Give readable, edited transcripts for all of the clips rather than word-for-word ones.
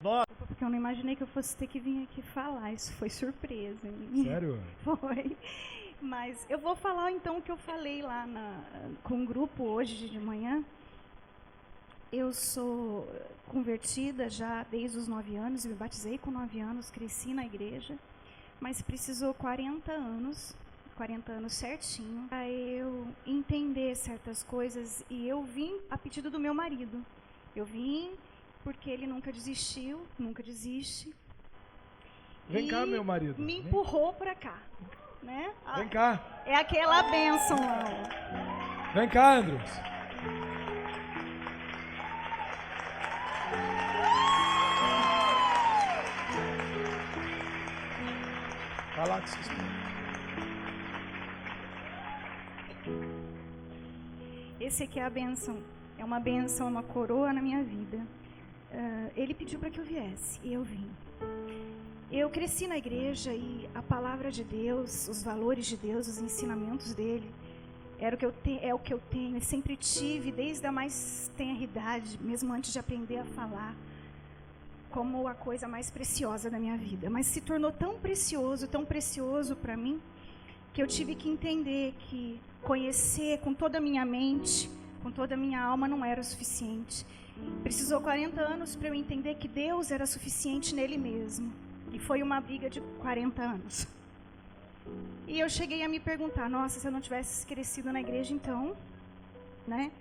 Porque eu não imaginei que eu fosse ter que vir aqui falar. Isso foi surpresa. Sério? Foi. Mas eu vou falar então o que eu falei lá com o grupo hoje de manhã. Eu sou convertida já desde os 9 anos, me batizei com 9 anos, cresci na igreja, mas precisou 40 anos certinho, para eu entender certas coisas, e eu vim a pedido do meu marido. Eu vim porque ele nunca desistiu, nunca desiste. Vem cá, meu marido. Me empurrou para cá, né? Vem cá. É aquela bênção lá. Vem cá, Andros. Vai lá com seus pais. Esse aqui é a bênção. É uma bênção, uma coroa na minha vida. Ele pediu para que eu viesse e eu vim. Eu cresci na igreja e a palavra de Deus, os valores de Deus, os ensinamentos dele, é o que eu tenho. Eu sempre tive, desde a mais tenra idade, mesmo antes de aprender a falar, como a coisa mais preciosa da minha vida. Mas se tornou tão precioso para mim, que eu tive que entender que conhecer com toda a minha mente, com toda a minha alma, não era o suficiente. Precisou 40 anos para eu entender que Deus era suficiente nele mesmo. E foi uma briga de 40 anos. E eu cheguei a me perguntar, nossa, se eu não tivesse crescido na igreja então, né?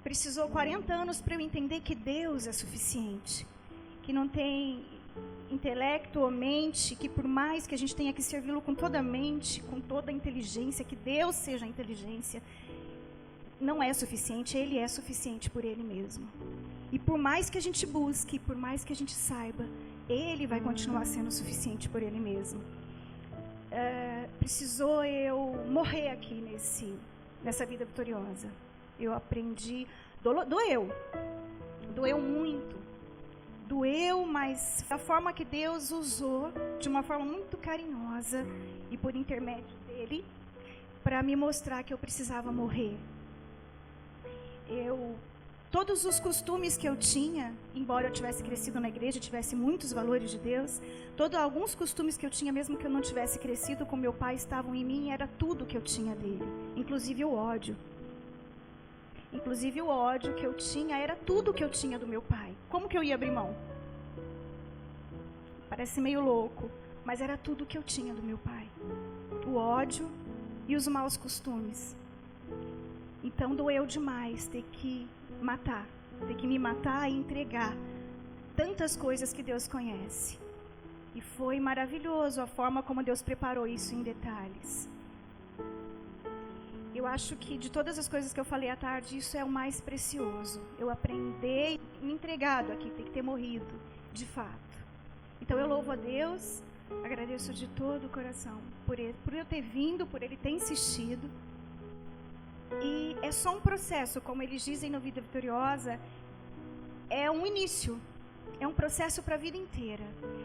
Precisou 40 anos para eu entender que Deus é suficiente. Que não tem intelecto ou mente, que por mais que a gente tenha que servi-lo com toda a mente, com toda a inteligência, que Deus seja a inteligência, não é suficiente, Ele é suficiente por Ele mesmo. E por mais que a gente busque, por mais que a gente saiba, Ele vai continuar sendo suficiente por Ele mesmo. Precisou eu morrer aqui nessa vida vitoriosa. Eu aprendi, doeu muito. Doeu, mas a forma que Deus usou, de uma forma muito carinhosa e por intermédio dele, para me mostrar que eu precisava morrer. Todos os costumes que eu tinha, embora eu tivesse crescido na igreja, tivesse muitos valores de Deus, alguns costumes que eu tinha, mesmo que eu não tivesse crescido com meu pai, estavam em mim, era tudo que eu tinha dele, inclusive o ódio. Inclusive o ódio que eu tinha era tudo que eu tinha do meu pai. Como que eu ia abrir mão? Parece meio louco, mas era tudo que eu tinha do meu pai. O ódio e os maus costumes. Então doeu demais ter que me matar e entregar tantas coisas que Deus conhece. E foi maravilhoso a forma como Deus preparou isso em detalhes. Eu acho que de todas as coisas que eu falei à tarde, isso é o mais precioso. Eu aprender e me entregado aqui, tem que ter morrido, de fato. Então eu louvo a Deus, agradeço de todo o coração por eu ter vindo, por Ele ter insistido. E é só um processo, como eles dizem no Vida Vitoriosa, é um início, é um processo para a vida inteira.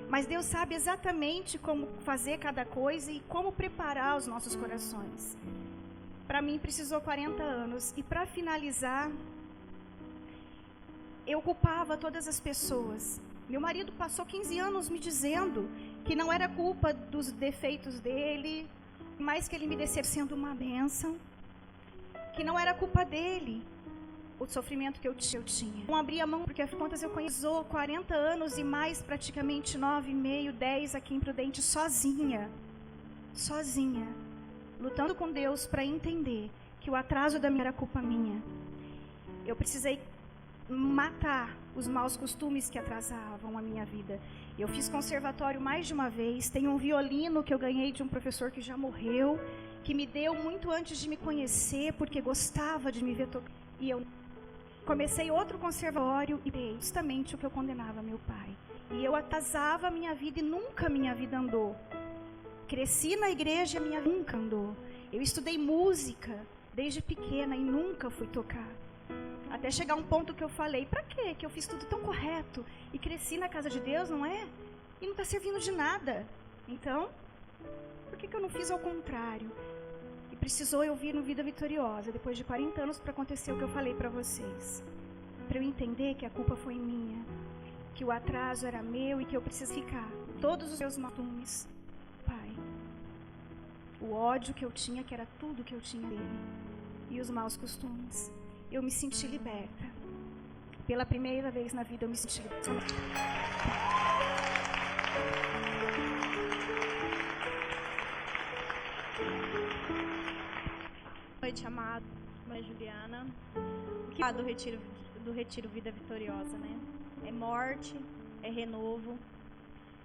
Mas Deus sabe exatamente como fazer cada coisa e como preparar os nossos corações. Para mim precisou 40 anos. E para finalizar, eu culpava todas as pessoas. Meu marido passou 15 anos me dizendo que não era culpa dos defeitos dele, mas que ele me desceu sendo uma bênção. Que não era culpa dele, o sofrimento que eu tinha. Não abria a mão, porque afinal de contas eu conheço 40 anos e mais, praticamente 9,5, 10 aqui em Prudente, sozinha. Lutando com Deus para entender que o atraso da minha era culpa minha. Eu precisei matar os maus costumes que atrasavam a minha vida. Eu fiz conservatório mais de uma vez, tenho um violino que eu ganhei de um professor que já morreu, que me deu muito antes de me conhecer, porque gostava de me ver tocar. E eu comecei outro conservatório e justamente o que eu condenava meu pai. E eu atrasava a minha vida e nunca minha vida andou. Cresci na igreja e a minha vida nunca andou. Eu estudei música desde pequena e nunca fui tocar. Até chegar um ponto que eu falei, pra quê? Que eu fiz tudo tão correto e cresci na casa de Deus, não é? E não está servindo de nada. Então, por que eu não fiz ao contrário? E precisou eu vir no Vida Vitoriosa, depois de 40 anos, para acontecer o que eu falei para vocês. Para eu entender que a culpa foi minha. que o atraso era meu e que eu preciso ficar. Todos os meus costumes, Pai. O ódio que eu tinha, que era tudo que eu tinha dele. E os maus costumes. Eu me senti liberta. Pela primeira vez na vida eu me senti liberta. Boa noite, amado. Mãe Juliana. O que é do retiro Vida Vitoriosa, né? É morte, é renovo,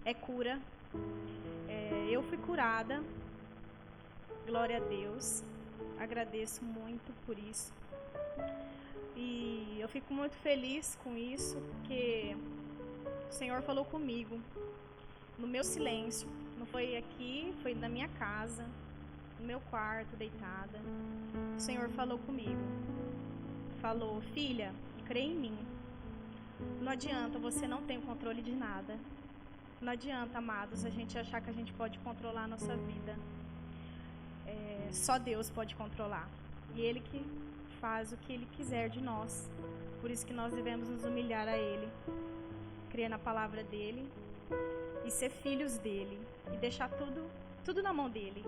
é cura. Eu fui curada. Glória a Deus. Agradeço muito por isso. E eu fico muito feliz com isso, porque o Senhor falou comigo no meu silêncio. Não foi aqui, foi na minha casa, no meu quarto, deitada. O Senhor falou comigo. Falou: filha, crê em mim. Não adianta, você não tem o controle de nada. Não adianta, amados, a gente achar que a gente pode controlar a nossa vida. Só Deus pode controlar. E Ele que faz o que Ele quiser de nós. Por isso que nós devemos nos humilhar a Ele, crer na palavra dEle e ser filhos dEle. E deixar tudo na mão dEle.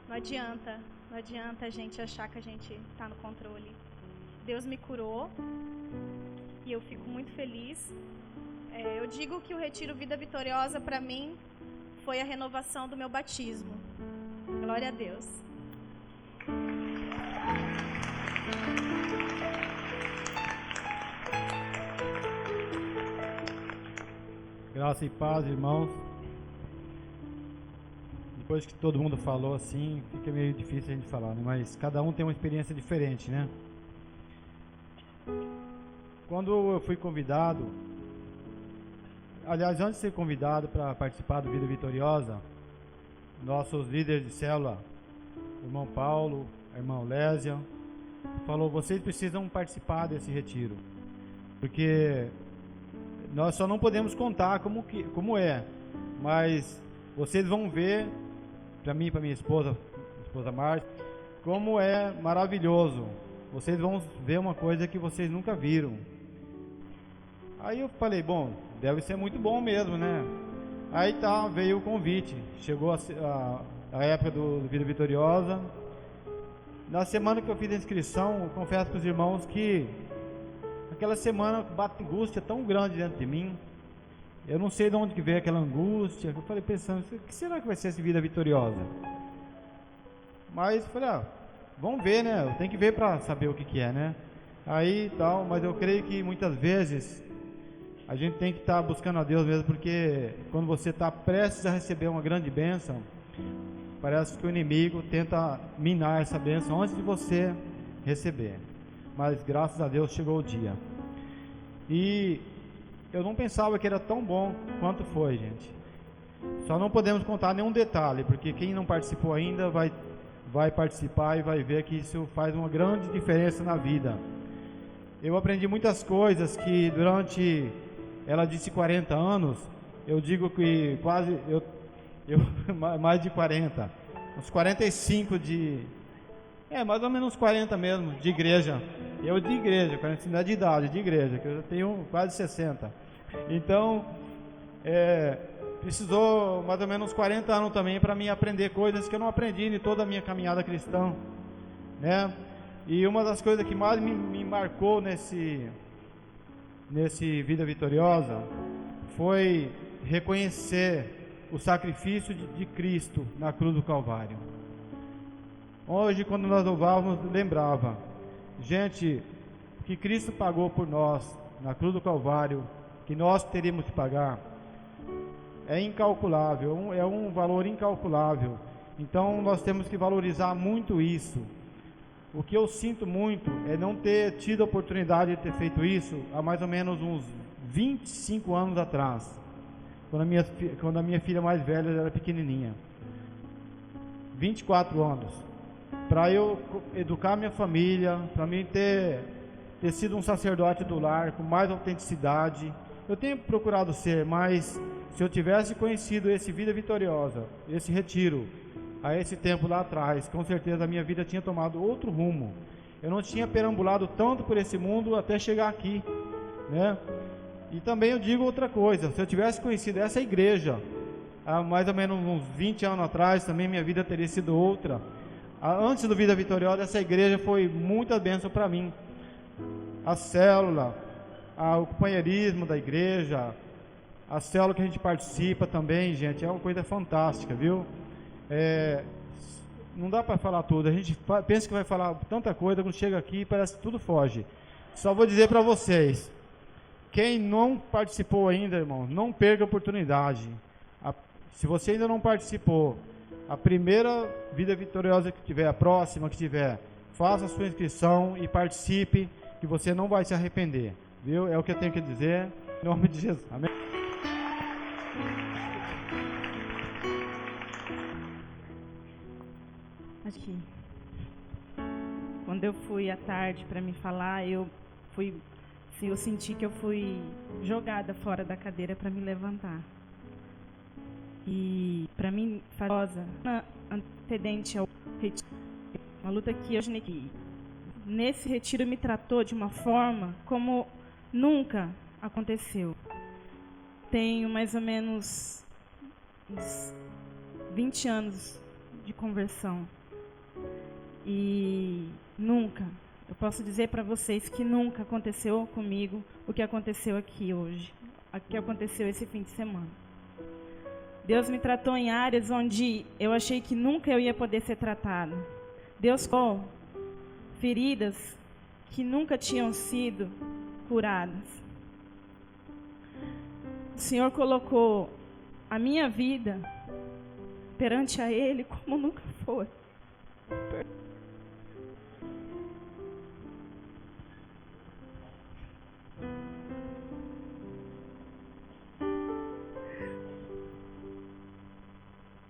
Não adianta a gente achar que a gente está no controle. Deus me curou e eu fico muito feliz. Eu digo que o Retiro Vida Vitoriosa para mim foi a renovação do meu batismo. Glória a Deus. Graça e paz, irmãos. Depois que todo mundo falou assim, fica meio difícil a gente falar, né? Mas cada um tem uma experiência diferente, né? Quando eu fui convidado, aliás, antes de ser convidado para participar do Vida Vitoriosa, nossos líderes de célula, o irmão Paulo, a irmã Lésia, falou: vocês precisam participar desse retiro, porque nós só não podemos contar como é, mas vocês vão ver, para mim e para minha esposa Márcia, como é maravilhoso. Vocês vão ver uma coisa que vocês nunca viram. Aí eu falei: bom, deve ser muito bom mesmo, né? Aí tá, veio o convite, chegou a época do Vida Vitoriosa. Na semana que eu fiz a inscrição, eu confesso para os irmãos que aquela semana bate angústia tão grande dentro de mim. Eu não sei de onde que veio aquela angústia. Eu falei pensando: o que será que vai ser essa Vida Vitoriosa? Mas falei: vamos ver, né? Eu tenho que ver para saber o que é, né? Aí tal, mas eu creio que muitas vezes a gente tem que estar buscando a Deus mesmo, porque quando você está prestes a receber uma grande bênção, parece que o inimigo tenta minar essa bênção antes de você receber. Mas graças a Deus chegou o dia. E eu não pensava que era tão bom quanto foi, gente. Só não podemos contar nenhum detalhe, porque quem não participou ainda vai participar e vai ver que isso faz uma grande diferença na vida. Eu aprendi muitas coisas que durante, ela disse 40 anos, eu digo que quase, eu mais de 40, uns 45 mais ou menos 40 mesmo, de igreja. Eu de igreja, 40 não é de idade, de igreja, que eu já tenho quase 60. Então, precisou mais ou menos 40 anos também para mim aprender coisas que eu não aprendi em toda a minha caminhada cristã, né? E uma das coisas que mais me marcou nesse Vida Vitoriosa foi reconhecer o sacrifício de Cristo na cruz do Calvário. Hoje, quando nós louvávamos, lembrava: gente, o que Cristo pagou por nós na cruz do Calvário, que nós teríamos que pagar, é incalculável, é um valor incalculável. Então nós temos que valorizar muito isso. O que eu sinto muito é não ter tido a oportunidade de ter feito isso há mais ou menos uns 25 anos atrás, quando a minha filha mais velha era pequenininha. 24 anos. Para eu educar minha família, para mim ter sido um sacerdote do lar com mais autenticidade. Eu tenho procurado ser, mas se eu tivesse conhecido esse Vida Vitoriosa, esse retiro, a esse tempo lá atrás, com certeza a minha vida tinha tomado outro rumo. Eu não tinha perambulado tanto por esse mundo até chegar aqui, né? E também eu digo outra coisa, se eu tivesse conhecido essa igreja há mais ou menos uns 20 anos atrás, também minha vida teria sido outra. Antes do Vida Vitoriosa, essa igreja foi muita bênção para mim. A célula, o companheirismo da igreja, a célula que a gente participa também, gente, é uma coisa fantástica, viu? Não dá para falar tudo, a gente pensa que vai falar tanta coisa, quando chega aqui parece que tudo foge. Só vou dizer para vocês, quem não participou ainda, irmão, não perca a oportunidade. Se você ainda não participou, a primeira Vida Vitoriosa que tiver, a próxima que tiver, faça a sua inscrição e participe, que você não vai se arrepender, viu? É o que eu tenho que dizer, em nome de Jesus. Amém? Aqui. Quando eu fui à tarde para me falar, eu senti que eu fui jogada fora da cadeira para me levantar. E para mim, famosa, antecedente ao retiro, uma luta que eu nesse retiro me tratou de uma forma como nunca aconteceu. Tenho mais ou menos uns 20 anos de conversão. E nunca, eu posso dizer para vocês que nunca aconteceu comigo o que aconteceu aqui hoje, o que aconteceu esse fim de semana. Deus me tratou em áreas onde eu achei que nunca eu ia poder ser tratada. Deus curou feridas que nunca tinham sido curadas. O Senhor colocou a minha vida perante a Ele como nunca foi.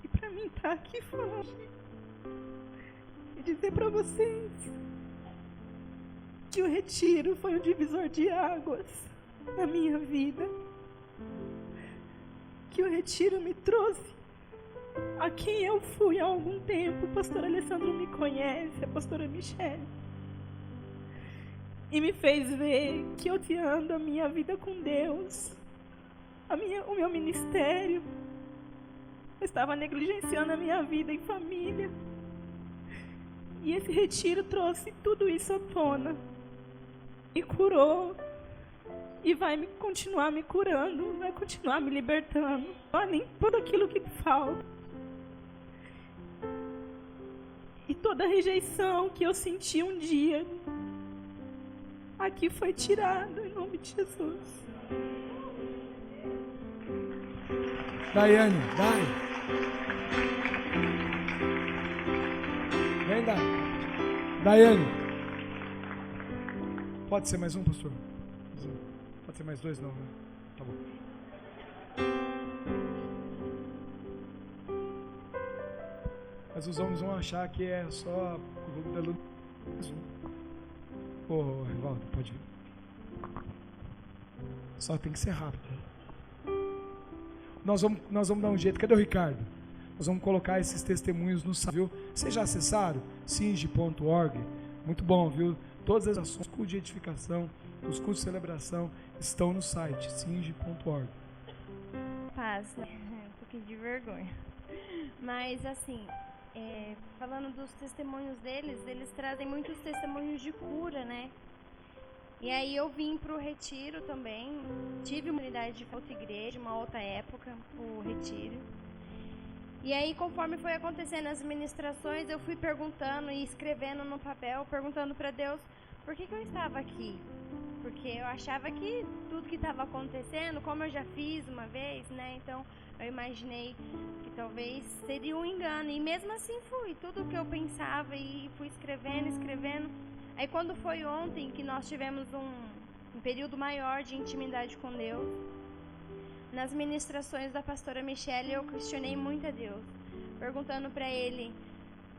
E para mim estar aqui falando e dizer para vocês que o retiro foi um divisor de águas na minha vida, que o retiro me trouxe a quem eu fui há algum tempo. O pastor Alessandro me conhece, a pastora Michele, e me fez ver que eu ando a minha vida com Deus, o meu ministério. Eu estava negligenciando a minha vida em família, e esse retiro trouxe tudo isso à tona, me curou, e vai continuar me curando, vai continuar me libertando, nem tudo aquilo que falta. E toda a rejeição que eu senti um dia, aqui foi tirada, em nome de Jesus. Daiane, vem, Daiane. Pode ser mais um, pastor? Pode ser mais dois, não, né? Tá bom. Mas os homens vão achar que é só o grupo da luta. Ô, Rivaldo, pode vir. Só tem que ser rápido. Nós vamos dar um jeito. Cadê o Ricardo? Nós vamos colocar esses testemunhos no site, viu? Vocês já acessaram? singe.org. Muito bom, viu? Todas as ações, os cultos de edificação, os cultos de celebração estão no site, singe.org. Paz, né? Um pouquinho de vergonha. Mas, assim, falando dos testemunhos deles, eles trazem muitos testemunhos de cura, né? E aí eu vim para o retiro também, tive uma unidade de outra igreja, uma outra época, o retiro. E aí, conforme foi acontecendo as ministrações, eu fui perguntando e escrevendo no papel, perguntando para Deus por que eu estava aqui. Porque eu achava que tudo que estava acontecendo, como eu já fiz uma vez, né? Então, eu imaginei que talvez seria um engano. E mesmo assim fui, tudo o que eu pensava e fui escrevendo. Aí quando foi ontem que nós tivemos um período maior de intimidade com Deus, nas ministrações da pastora Michele, eu questionei muito a Deus, perguntando para Ele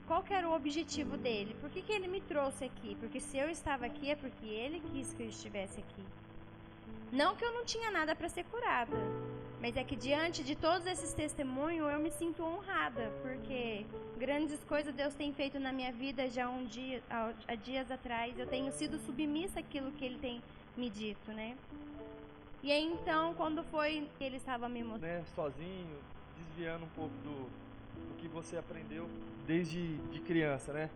qual que era o objetivo dele, por que Ele me trouxe aqui, porque se eu estava aqui é porque Ele quis que eu estivesse aqui. Não que eu não tinha nada para ser curada, mas é que diante de todos esses testemunhos eu me sinto honrada, porque grandes coisas Deus tem feito na minha vida já há dias atrás. Eu tenho sido submissa àquilo que Ele tem me dito, né? E aí então, quando foi que ele estava me mostrando, né, sozinho, desviando um pouco do que você aprendeu desde de criança, né?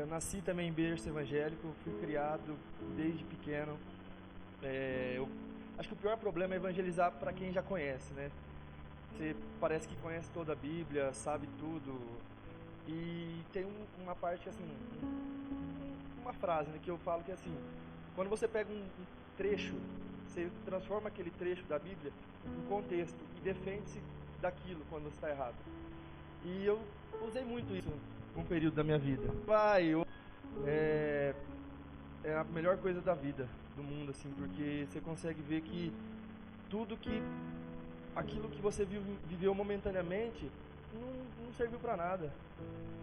Eu nasci também em berço evangélico, fui criado desde pequeno. Eu acho que o pior problema é evangelizar para quem já conhece, né? Você parece que conhece toda a Bíblia, sabe tudo. E tem uma parte assim, uma frase, né, que eu falo que é assim: quando você pega um trecho, você transforma aquele trecho da Bíblia em contexto e defende-se daquilo quando você está errado. E eu usei muito isso num período da minha vida. É a melhor coisa da vida, do mundo, assim, porque você consegue ver que aquilo que você viveu momentaneamente não serviu para nada.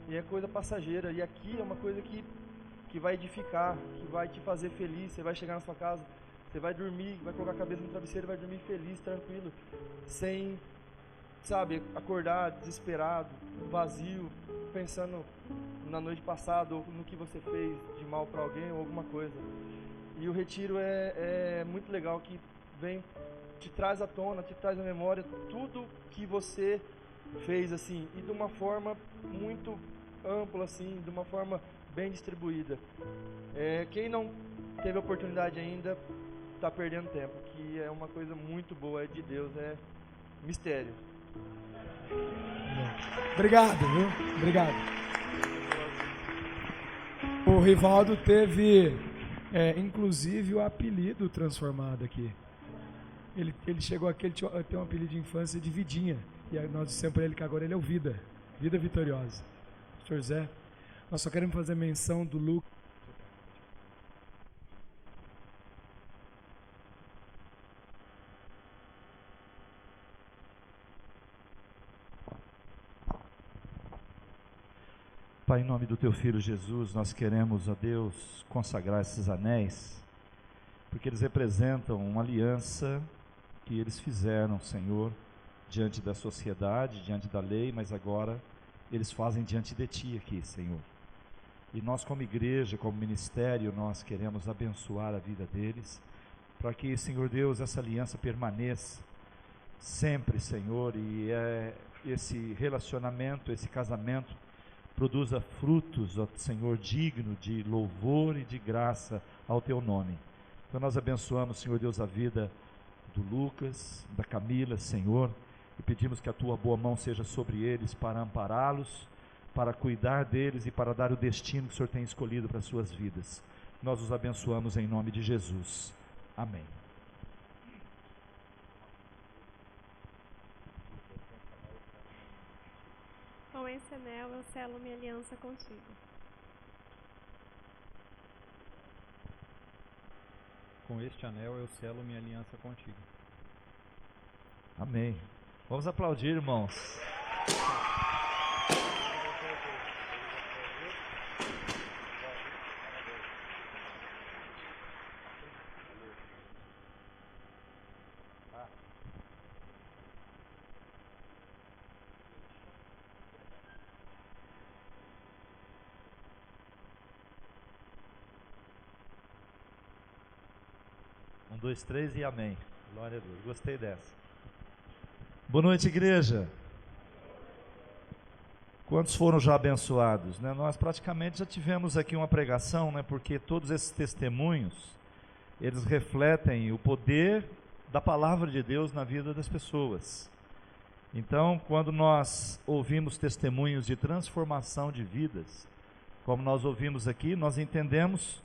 E é coisa passageira. E aqui é uma coisa que vai edificar, que vai te fazer feliz. Você vai chegar na sua casa, você vai dormir, vai colocar a cabeça no travesseiro, vai dormir feliz, tranquilo, sem, sabe, acordar desesperado, vazio, pensando na noite passada ou no que você fez de mal para alguém ou alguma coisa. E o retiro é muito legal, que te traz à tona, te traz à memória tudo que você fez, assim, e de uma forma muito ampla, assim, de uma forma bem distribuída. Quem não teve a oportunidade ainda está perdendo tempo, que é uma coisa muito boa, é de Deus, é mistério. Obrigado, viu? Obrigado. O Rivaldo teve, inclusive, o apelido transformado aqui. Ele chegou aqui, ele tem um apelido de infância de Vidinha. E aí nós dissemos para ele que agora ele é o Vida Vitoriosa. Pastor Zé, nós só queremos fazer menção do Lucas. Pai, em nome do Teu Filho Jesus, nós queremos, ó Deus, consagrar esses anéis, porque eles representam uma aliança que eles fizeram, Senhor, diante da sociedade, diante da lei, mas agora eles fazem diante de Ti aqui, Senhor. E nós, como igreja, como ministério, nós queremos abençoar a vida deles, para que, Senhor Deus, essa aliança permaneça sempre, Senhor, e esse relacionamento, esse casamento, produza frutos, ó Senhor, digno de louvor e de graça ao Teu nome. Então nós abençoamos, Senhor Deus, a vida do Lucas, da Camila, Senhor, e pedimos que a Tua boa mão seja sobre eles para ampará-los, para cuidar deles e para dar o destino que o Senhor tem escolhido para as suas vidas. Nós os abençoamos em nome de Jesus. Amém. Com esse anel eu selo minha aliança contigo. Com este anel eu selo minha aliança contigo. Amém. Vamos aplaudir, irmãos. Um, dois, três e amém. Glória a Deus. Gostei dessa. Boa noite, igreja. Quantos foram já abençoados, né? Nós praticamente já tivemos aqui uma pregação, né? Porque todos esses testemunhos, eles refletem o poder da palavra de Deus na vida das pessoas. Então, quando nós ouvimos testemunhos de transformação de vidas, como nós ouvimos aqui, nós entendemos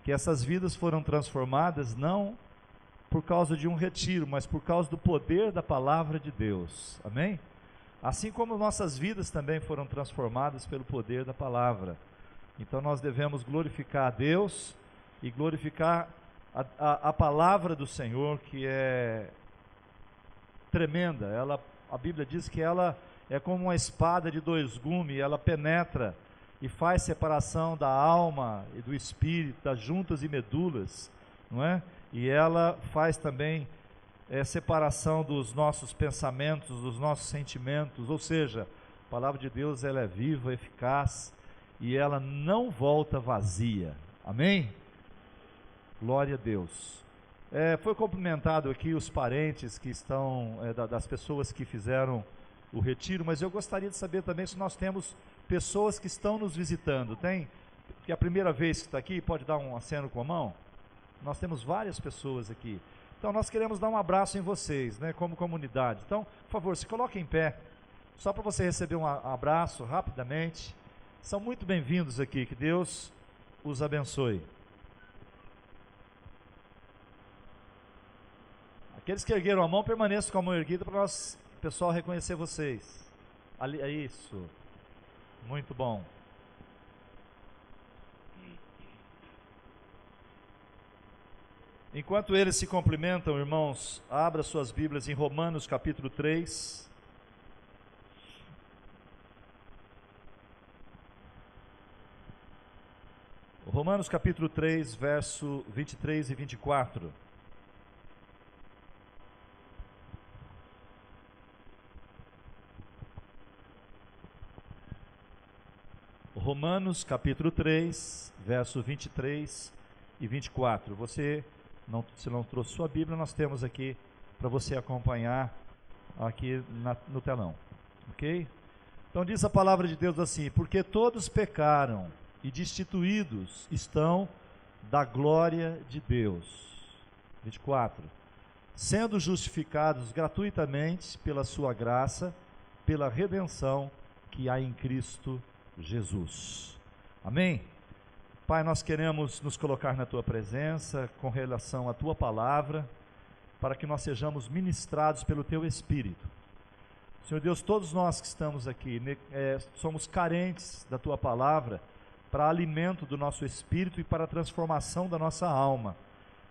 que essas vidas foram transformadas não por causa de um retiro, mas por causa do poder da palavra de Deus. Amém? Assim como nossas vidas também foram transformadas pelo poder da palavra. Então nós devemos glorificar a Deus e glorificar a palavra do Senhor, que é tremenda. A Bíblia diz que ela é como uma espada de dois gumes, ela penetra e faz separação da alma e do espírito, das juntas e medulas, não é? E ela faz também separação dos nossos pensamentos, dos nossos sentimentos, ou seja, a palavra de Deus ela é viva, eficaz e ela não volta vazia. Amém? Glória a Deus. Foi cumprimentado aqui os parentes que estão, das pessoas que fizeram o retiro, mas eu gostaria de saber também se nós temos pessoas que estão nos visitando. Tem? Porque é a primeira vez que está aqui, pode dar um aceno com a mão? Nós temos várias pessoas aqui. Então nós queremos dar um abraço em vocês, né, como comunidade. Então, por favor, se coloque em pé, só para você receber um abraço rapidamente. São muito bem-vindos aqui, que Deus os abençoe. Aqueles que ergueram a mão, permaneçam com a mão erguida para o pessoal reconhecer vocês. Ali, é isso. Muito bom. Enquanto eles se cumprimentam, irmãos, abra suas Bíblias em Romanos capítulo 3. Romanos capítulo 3, verso 23 e 24. Romanos capítulo 3, verso 23 e 24. Se não trouxe sua Bíblia, nós temos aqui para você acompanhar aqui no telão, ok? Então diz a palavra de Deus assim: porque todos pecaram e destituídos estão da glória de Deus. 24. Sendo justificados gratuitamente pela sua graça, pela redenção que há em Cristo Jesus. Amém? Pai, nós queremos nos colocar na Tua presença com relação à Tua palavra, para que nós sejamos ministrados pelo Teu Espírito. Senhor Deus, todos nós que estamos aqui, somos carentes da Tua palavra para alimento do nosso espírito e para a transformação da nossa alma.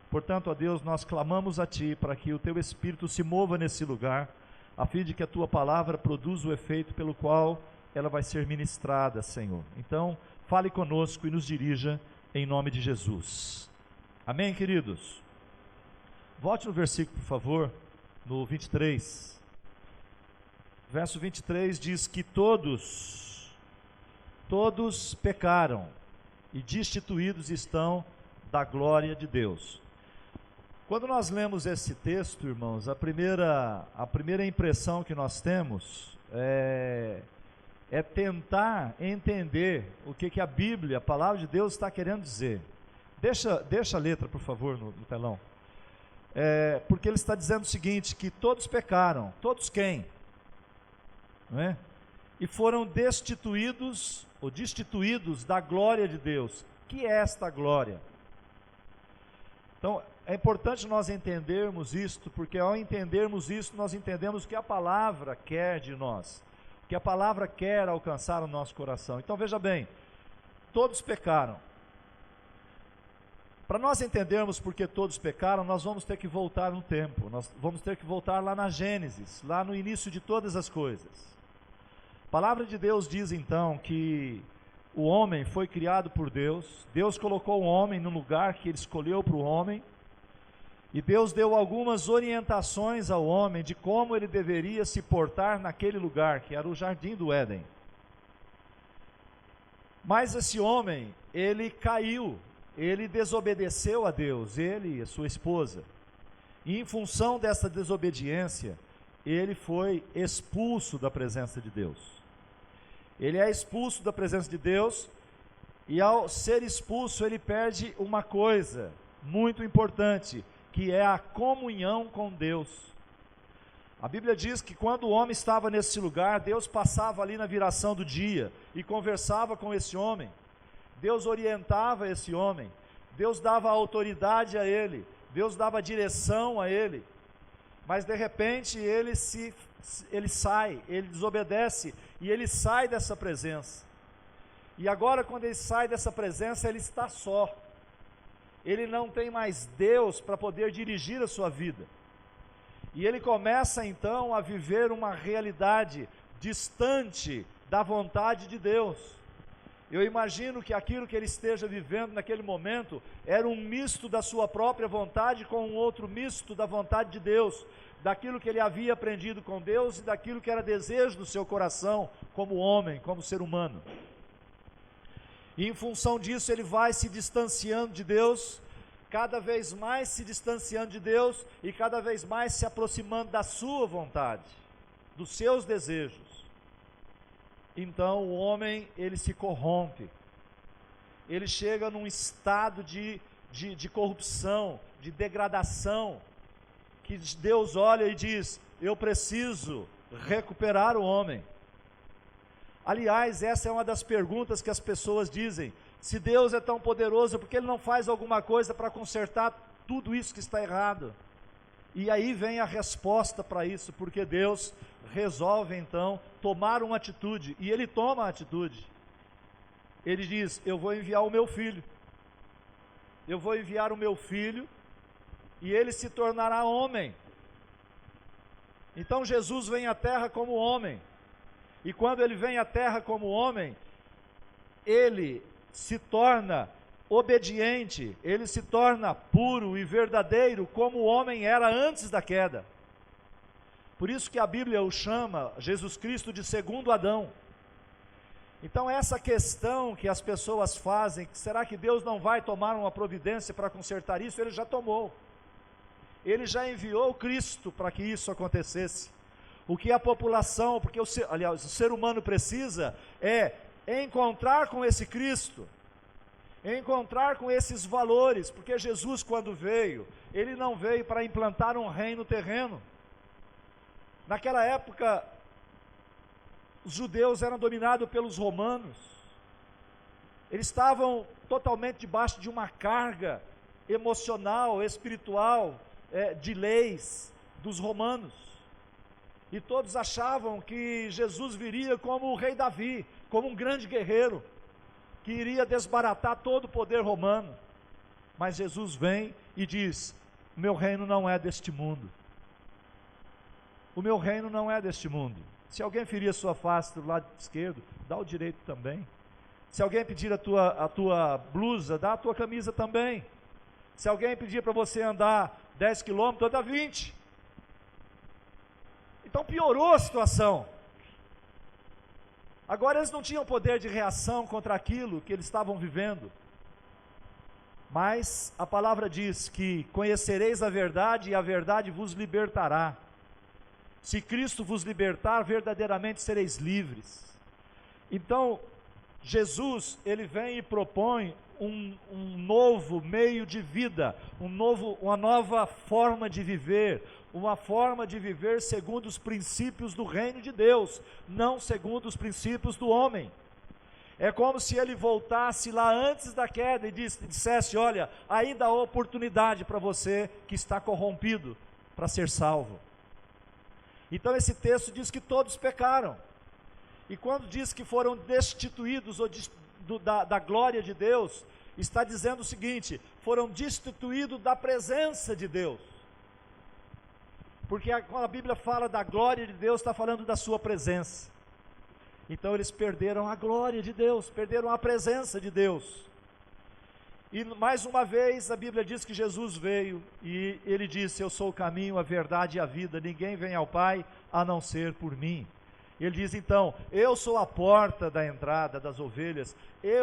Portanto, ó Deus, nós clamamos a Ti para que o Teu Espírito se mova nesse lugar, a fim de que a Tua palavra produza o efeito pelo qual ela vai ser ministrada, Senhor. Então, fale conosco e nos dirija em nome de Jesus. Amém, queridos? Volte no versículo, por favor, no 23. Verso 23 diz que todos pecaram e destituídos estão da glória de Deus. Quando nós lemos esse texto, irmãos, a primeira impressão que nós temos é tentar entender o que a Bíblia, a palavra de Deus, está querendo dizer. Deixa a letra, por favor, no telão. Porque ele está dizendo o seguinte, que todos pecaram. Todos quem? Não é? E foram destituídos da glória de Deus. Que é esta glória? Então, é importante nós entendermos isto, porque ao entendermos isso, nós entendemos o que a palavra quer de nós, que a palavra quer alcançar o nosso coração. Então veja bem, todos pecaram. Para nós entendermos porque todos pecaram, nós vamos ter que voltar no tempo, nós vamos ter que voltar lá na Gênesis, lá no início de todas as coisas. A palavra de Deus diz então que o homem foi criado por Deus, Deus colocou o homem no lugar que Ele escolheu para o homem, e Deus deu algumas orientações ao homem de como ele deveria se portar naquele lugar, que era o jardim do Éden. Mas esse homem, ele caiu, ele desobedeceu a Deus, ele e a sua esposa. E em função dessa desobediência, ele foi expulso da presença de Deus. Ele é expulso da presença de Deus, e ao ser expulso, ele perde uma coisa muito importante, que é a comunhão com Deus. A Bíblia diz que quando o homem estava nesse lugar, Deus passava ali na viração do dia e conversava com esse homem. Deus orientava esse homem, Deus dava autoridade a ele, Deus dava direção a ele. Mas de repente ele sai, ele desobedece e ele sai dessa presença. E agora, quando ele sai dessa presença, ele está só. Ele não tem mais Deus para poder dirigir a sua vida. E ele começa então a viver uma realidade distante da vontade de Deus. Eu imagino que aquilo que ele esteja vivendo naquele momento era um misto da sua própria vontade com um outro misto da vontade de Deus, daquilo que ele havia aprendido com Deus e daquilo que era desejo do seu coração como homem, como ser humano. E em função disso ele vai se distanciando de Deus, cada vez mais se distanciando de Deus e cada vez mais se aproximando da sua vontade, dos seus desejos. Então o homem, ele se corrompe, ele chega num estado de corrupção, de degradação, que Deus olha e diz: eu preciso recuperar o homem. Aliás, essa é uma das perguntas que as pessoas dizem: se Deus é tão poderoso, por que Ele não faz alguma coisa para consertar tudo isso que está errado? E aí vem a resposta para isso, porque Deus resolve então tomar uma atitude, e Ele toma a atitude. Ele diz: eu vou enviar o meu filho, eu vou enviar o meu filho, e ele se tornará homem. Então Jesus vem à terra como homem, e quando ele vem à terra como homem, ele se torna obediente, ele se torna puro e verdadeiro, como o homem era antes da queda. Por isso que a Bíblia o chama, Jesus Cristo, de segundo Adão. Então essa questão que as pessoas fazem, será que Deus não vai tomar uma providência para consertar isso? Ele já tomou. Ele já enviou Cristo para que isso acontecesse. O que a população, porque o ser humano precisa é encontrar com esse Cristo, encontrar com esses valores, porque Jesus, quando veio, ele não veio para implantar um reino terreno. Naquela época, os judeus eram dominados pelos romanos, eles estavam totalmente debaixo de uma carga emocional, espiritual, de leis dos romanos, e todos achavam que Jesus viria como o rei Davi, como um grande guerreiro, que iria desbaratar todo o poder romano. Mas Jesus vem e diz: o meu reino não é deste mundo, o meu reino não é deste mundo. Se alguém ferir a sua face do lado esquerdo, dá o direito também. Se alguém pedir a tua blusa, dá a tua camisa também. Se alguém pedir para você andar 10 quilômetros, anda 20. Então piorou a situação. Agora eles não tinham poder de reação contra aquilo que eles estavam vivendo. Mas a palavra diz que conhecereis a verdade e a verdade vos libertará. Se Cristo vos libertar, verdadeiramente sereis livres. Então, Jesus, ele vem e propõe um novo meio de vida, uma nova forma de viver, uma forma de viver segundo os princípios do reino de Deus, não segundo os princípios do homem. É como se ele voltasse lá antes da queda e dissesse: olha, ainda há oportunidade para você que está corrompido, para ser salvo. Então esse texto diz que todos pecaram, e quando diz que foram destituídos da glória de Deus, está dizendo o seguinte: foram destituídos da presença de Deus, porque quando a Bíblia fala da glória de Deus, está falando da sua presença. Então eles perderam a glória de Deus, perderam a presença de Deus. E mais uma vez a Bíblia diz que Jesus veio e ele disse: eu sou o caminho, a verdade e a vida, ninguém vem ao Pai a não ser por mim. Ele diz então: eu sou a porta da entrada das ovelhas,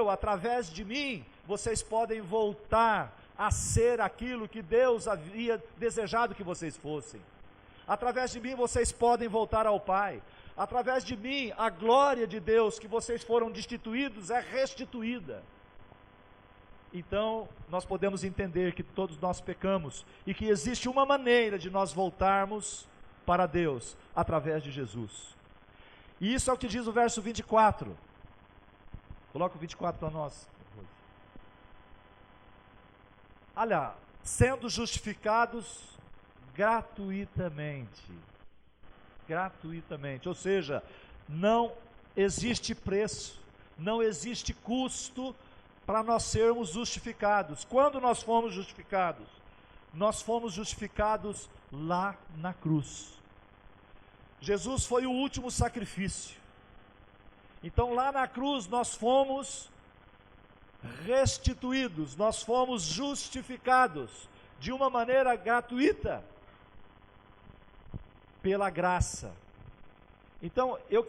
através de mim, vocês podem voltar a ser aquilo que Deus havia desejado que vocês fossem. Através de mim vocês podem voltar ao Pai. Através de mim, a glória de Deus que vocês foram destituídos é restituída. Então, nós podemos entender que todos nós pecamos e que existe uma maneira de nós voltarmos para Deus, através de Jesus. E isso é o que diz o verso 24. Coloca o 24 para nós. Olha, sendo justificados gratuitamente. Gratuitamente, ou seja, não existe preço, não existe custo para nós sermos justificados. Quando nós fomos justificados? Nós fomos justificados lá na cruz. Jesus foi o último sacrifício. Então lá na cruz nós fomos restituídos, nós fomos justificados de uma maneira gratuita, pela graça. Então eu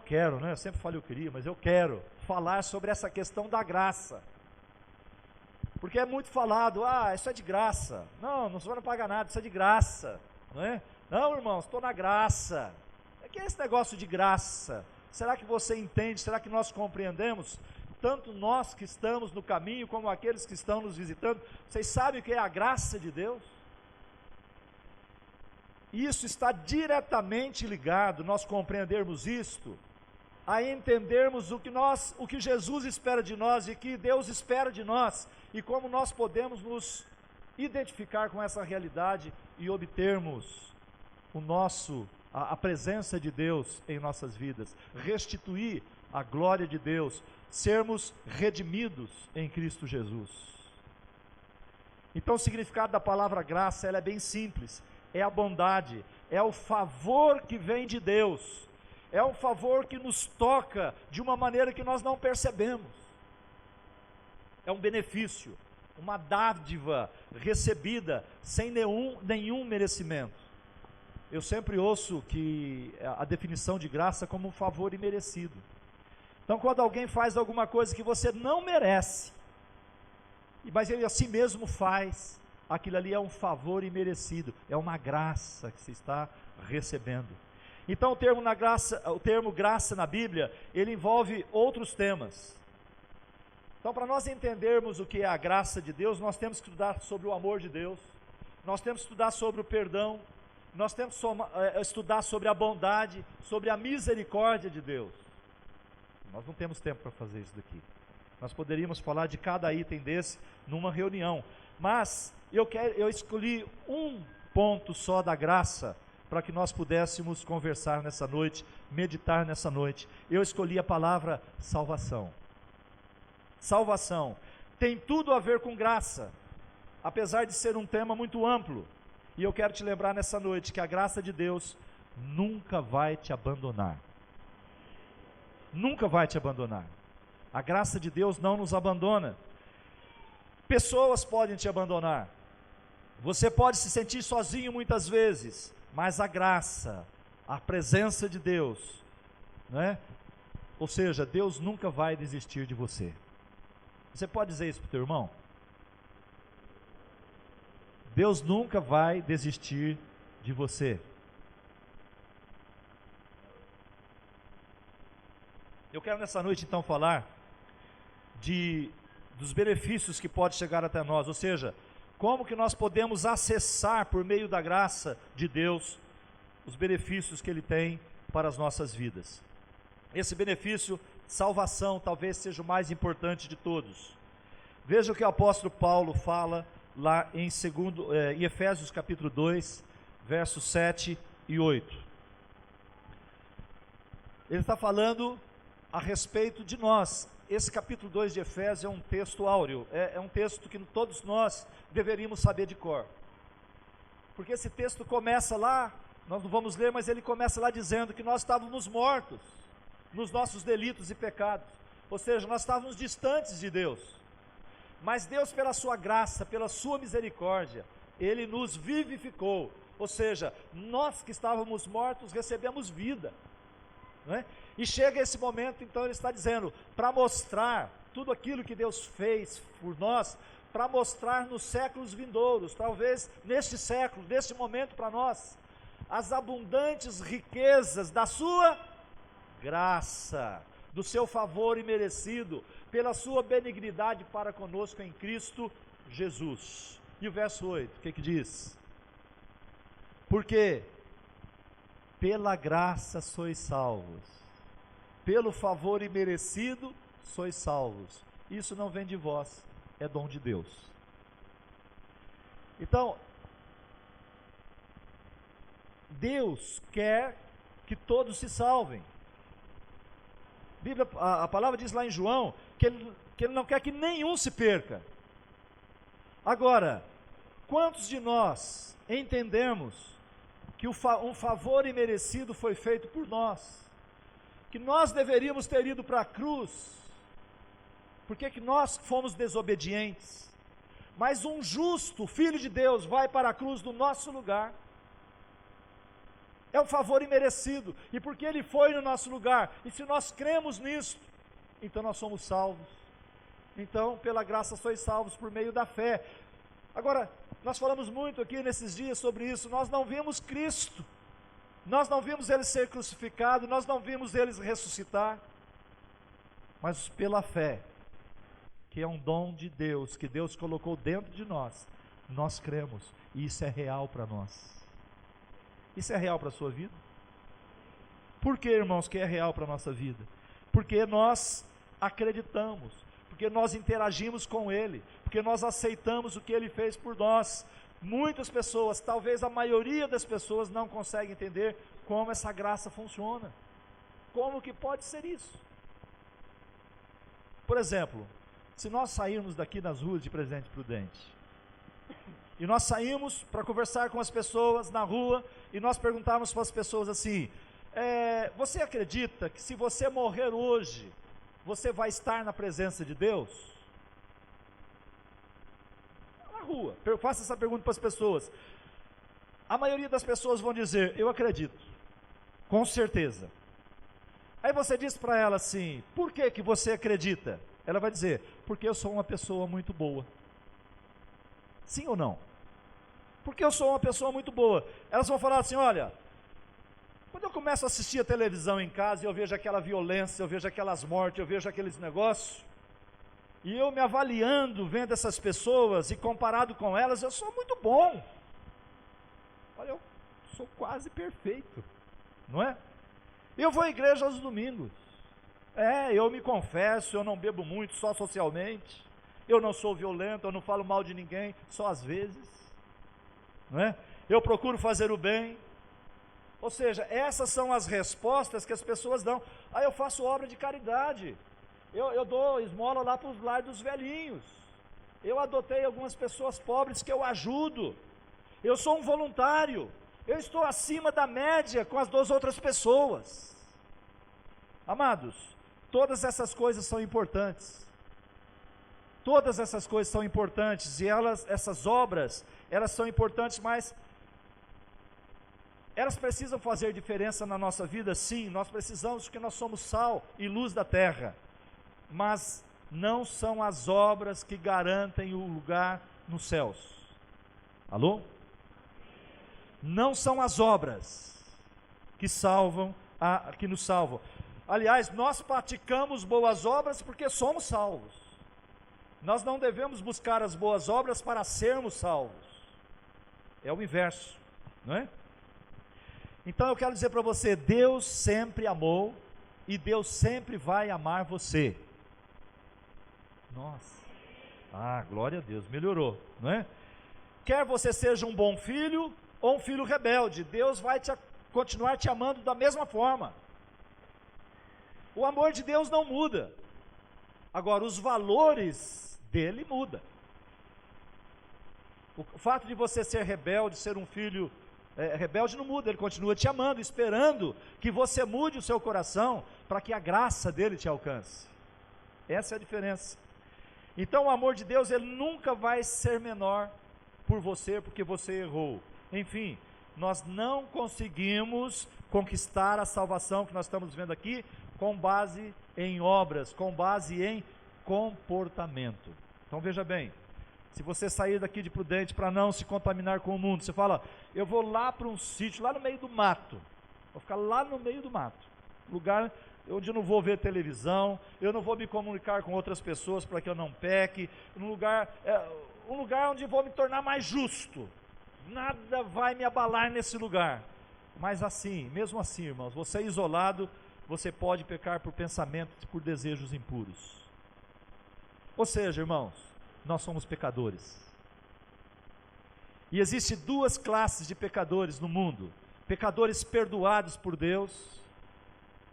quero, né? Eu sempre falo eu queria, mas eu quero falar sobre essa questão da graça. Porque é muito falado, isso é de graça. Não você vai não pagar nada, isso é de graça. Não é? Não, irmãos, estou na graça. O que é esse negócio de graça? Será que você entende? Será que nós compreendemos? Tanto nós que estamos no caminho, como aqueles que estão nos visitando. Vocês sabem o que é a graça de Deus? Isso está diretamente ligado, nós compreendermos isto, a entendermos o que Jesus espera de nós e que Deus espera de nós, e como nós podemos nos identificar com essa realidade e obtermos a presença de Deus em nossas vidas, restituir a glória de Deus, sermos redimidos em Cristo Jesus. Então o significado da palavra graça, ela é bem simples, é a bondade, é o favor que vem de Deus, é um favor que nos toca de uma maneira que nós não percebemos, é um benefício, uma dádiva recebida sem nenhum merecimento. Eu sempre ouço que a definição de graça como um favor imerecido. Então quando alguém faz alguma coisa que você não merece, mas ele assim mesmo faz, aquilo ali é um favor imerecido, é uma graça que se está recebendo. Então o termo graça na Bíblia, ele envolve outros temas. Então para nós entendermos o que é a graça de Deus, nós temos que estudar sobre o amor de Deus, nós temos que estudar sobre o perdão, nós temos que estudar sobre a bondade, sobre a misericórdia de Deus. Nós não temos tempo para fazer isso daqui. Nós poderíamos falar de cada item desse numa reunião, mas eu escolhi um ponto só da graça para que nós pudéssemos conversar nessa noite, meditar nessa noite. Eu escolhi a palavra salvação. Salvação tem tudo a ver com graça, apesar de ser um tema muito amplo. E eu quero te lembrar nessa noite que a graça de Deus nunca vai te abandonar. Nunca vai te abandonar. A graça de Deus não nos abandona. Pessoas podem te abandonar. Você pode se sentir sozinho muitas vezes, mas a graça, a presença de Deus, né? Ou seja, Deus nunca vai desistir de você. Você pode dizer isso para o teu irmão? Deus nunca vai desistir de você. Eu quero nessa noite então falar dos benefícios que pode chegar até nós, ou seja, como que nós podemos acessar por meio da graça de Deus os benefícios que Ele tem para as nossas vidas. Esse benefício, salvação, talvez seja o mais importante de todos. Veja o que o apóstolo Paulo fala lá em Efésios capítulo 2, versos 7 e 8. Ele está falando a respeito de nós. Esse capítulo 2 de Efésios é um texto áureo, é um texto que todos nós deveríamos saber de cor. Porque esse texto começa lá, nós não vamos ler, mas ele começa lá dizendo que nós estávamos mortos nos nossos delitos e pecados. Ou seja, nós estávamos distantes de Deus. Mas Deus, pela sua graça, pela sua misericórdia, Ele nos vivificou. Ou seja, nós que estávamos mortos recebemos vida. Não é? E chega esse momento, então ele está dizendo, para mostrar tudo aquilo que Deus fez por nós, para mostrar nos séculos vindouros, talvez neste século, neste momento para nós, as abundantes riquezas da sua graça, do seu favor imerecido, pela sua benignidade para conosco em Cristo Jesus. E o verso 8, o que diz? Porque pela graça sois salvos, pelo favor imerecido sois salvos. Isso não vem de vós, é dom de Deus. Então, Deus quer que todos se salvem. A palavra diz lá em João que ele não quer que nenhum se perca. Agora, quantos de nós entendemos que um favor imerecido foi feito por nós, que nós deveríamos ter ido para a cruz, porque que nós fomos desobedientes, mas um justo Filho de Deus vai para a cruz no nosso lugar? É um favor imerecido, e porque Ele foi no nosso lugar, e se nós cremos nisso, então nós somos salvos, Então, pela graça sois salvos por meio da fé. Agora, nós falamos muito aqui nesses dias sobre isso, nós não vimos Cristo, nós não vimos Ele ser crucificado, nós não vimos Ele ressuscitar, mas pela fé, que é um dom de Deus, que Deus colocou dentro de nós, nós cremos, e isso é real para nós. Isso é real para a sua vida? Por que, irmãos, que é real para a nossa vida? Porque nós acreditamos, porque nós interagimos com Ele, porque nós aceitamos o que Ele fez por nós. Muitas pessoas, talvez a maioria das pessoas, não conseguem entender como essa graça funciona. Como que pode ser isso? Por exemplo, se nós sairmos daqui nas ruas de Presidente Prudente, e nós saímos para conversar com as pessoas na rua, e nós perguntarmos para as pessoas assim, você acredita que se você morrer hoje, você vai estar na presença de Deus? Na rua, faça essa pergunta para as pessoas. A maioria das pessoas vão dizer, eu acredito, com certeza. Aí você diz para ela assim, por que que você acredita? Ela vai dizer, porque eu sou uma pessoa muito boa. Sim ou não? Porque eu sou uma pessoa muito boa. Elas vão falar assim, olha, quando eu começo a assistir a televisão em casa e eu vejo aquela violência, eu vejo aquelas mortes, eu vejo aqueles negócios, e eu me avaliando, vendo essas pessoas e comparado com elas, eu sou muito bom. Olha, eu sou quase perfeito, não é? Eu vou à igreja aos domingos. Eu me confesso, eu não bebo muito, só socialmente. Eu não sou violento, eu não falo mal de ninguém, só às vezes. Não é? Eu procuro fazer o bem. Ou seja, essas são as respostas que as pessoas dão. Eu faço obra de caridade. Eu dou esmola lá para os lares dos velhinhos. Eu adotei algumas pessoas pobres que eu ajudo. Eu sou um voluntário. Eu estou acima da média com as duas outras pessoas. Amados, todas essas coisas são importantes. Todas essas coisas são importantes e essas obras, elas são importantes, mas elas precisam fazer diferença na nossa vida, sim, nós precisamos porque nós somos sal e luz da terra, mas não são as obras que garantem o lugar nos céus. Alô? Não são as obras que que nos salvam. Aliás, nós praticamos boas obras porque somos salvos. Nós não devemos buscar as boas obras para sermos salvos. É o inverso, não é? Então eu quero dizer para você, Deus sempre amou e Deus sempre vai amar você. Nossa, glória a Deus, melhorou, não é? Quer você seja um bom filho ou um filho rebelde, Deus vai continuar te amando da mesma forma. O amor de Deus não muda. Agora, os valores dele mudam. O fato de você ser rebelde, ser um filho rebelde não muda, ele continua te amando, esperando que você mude o seu coração para que a graça dele te alcance. Essa é a diferença. Então o amor de Deus, ele nunca vai ser menor por você, porque você errou. Enfim, nós não conseguimos conquistar a salvação que nós estamos vendo aqui com base em obras, com base em comportamento. Então veja bem, se você sair daqui de Prudente para não se contaminar com o mundo, você fala, eu vou lá para um sítio, lá no meio do mato, vou ficar lá no meio do mato, lugar onde eu não vou ver televisão, eu não vou me comunicar com outras pessoas para que eu não peque, um lugar onde vou me tornar mais justo, nada vai me abalar nesse lugar. Mas assim, mesmo assim, irmãos, você é isolado, você pode pecar por pensamentos e por desejos impuros. Ou seja, irmãos, nós somos pecadores. E existem duas classes de pecadores no mundo: pecadores perdoados por Deus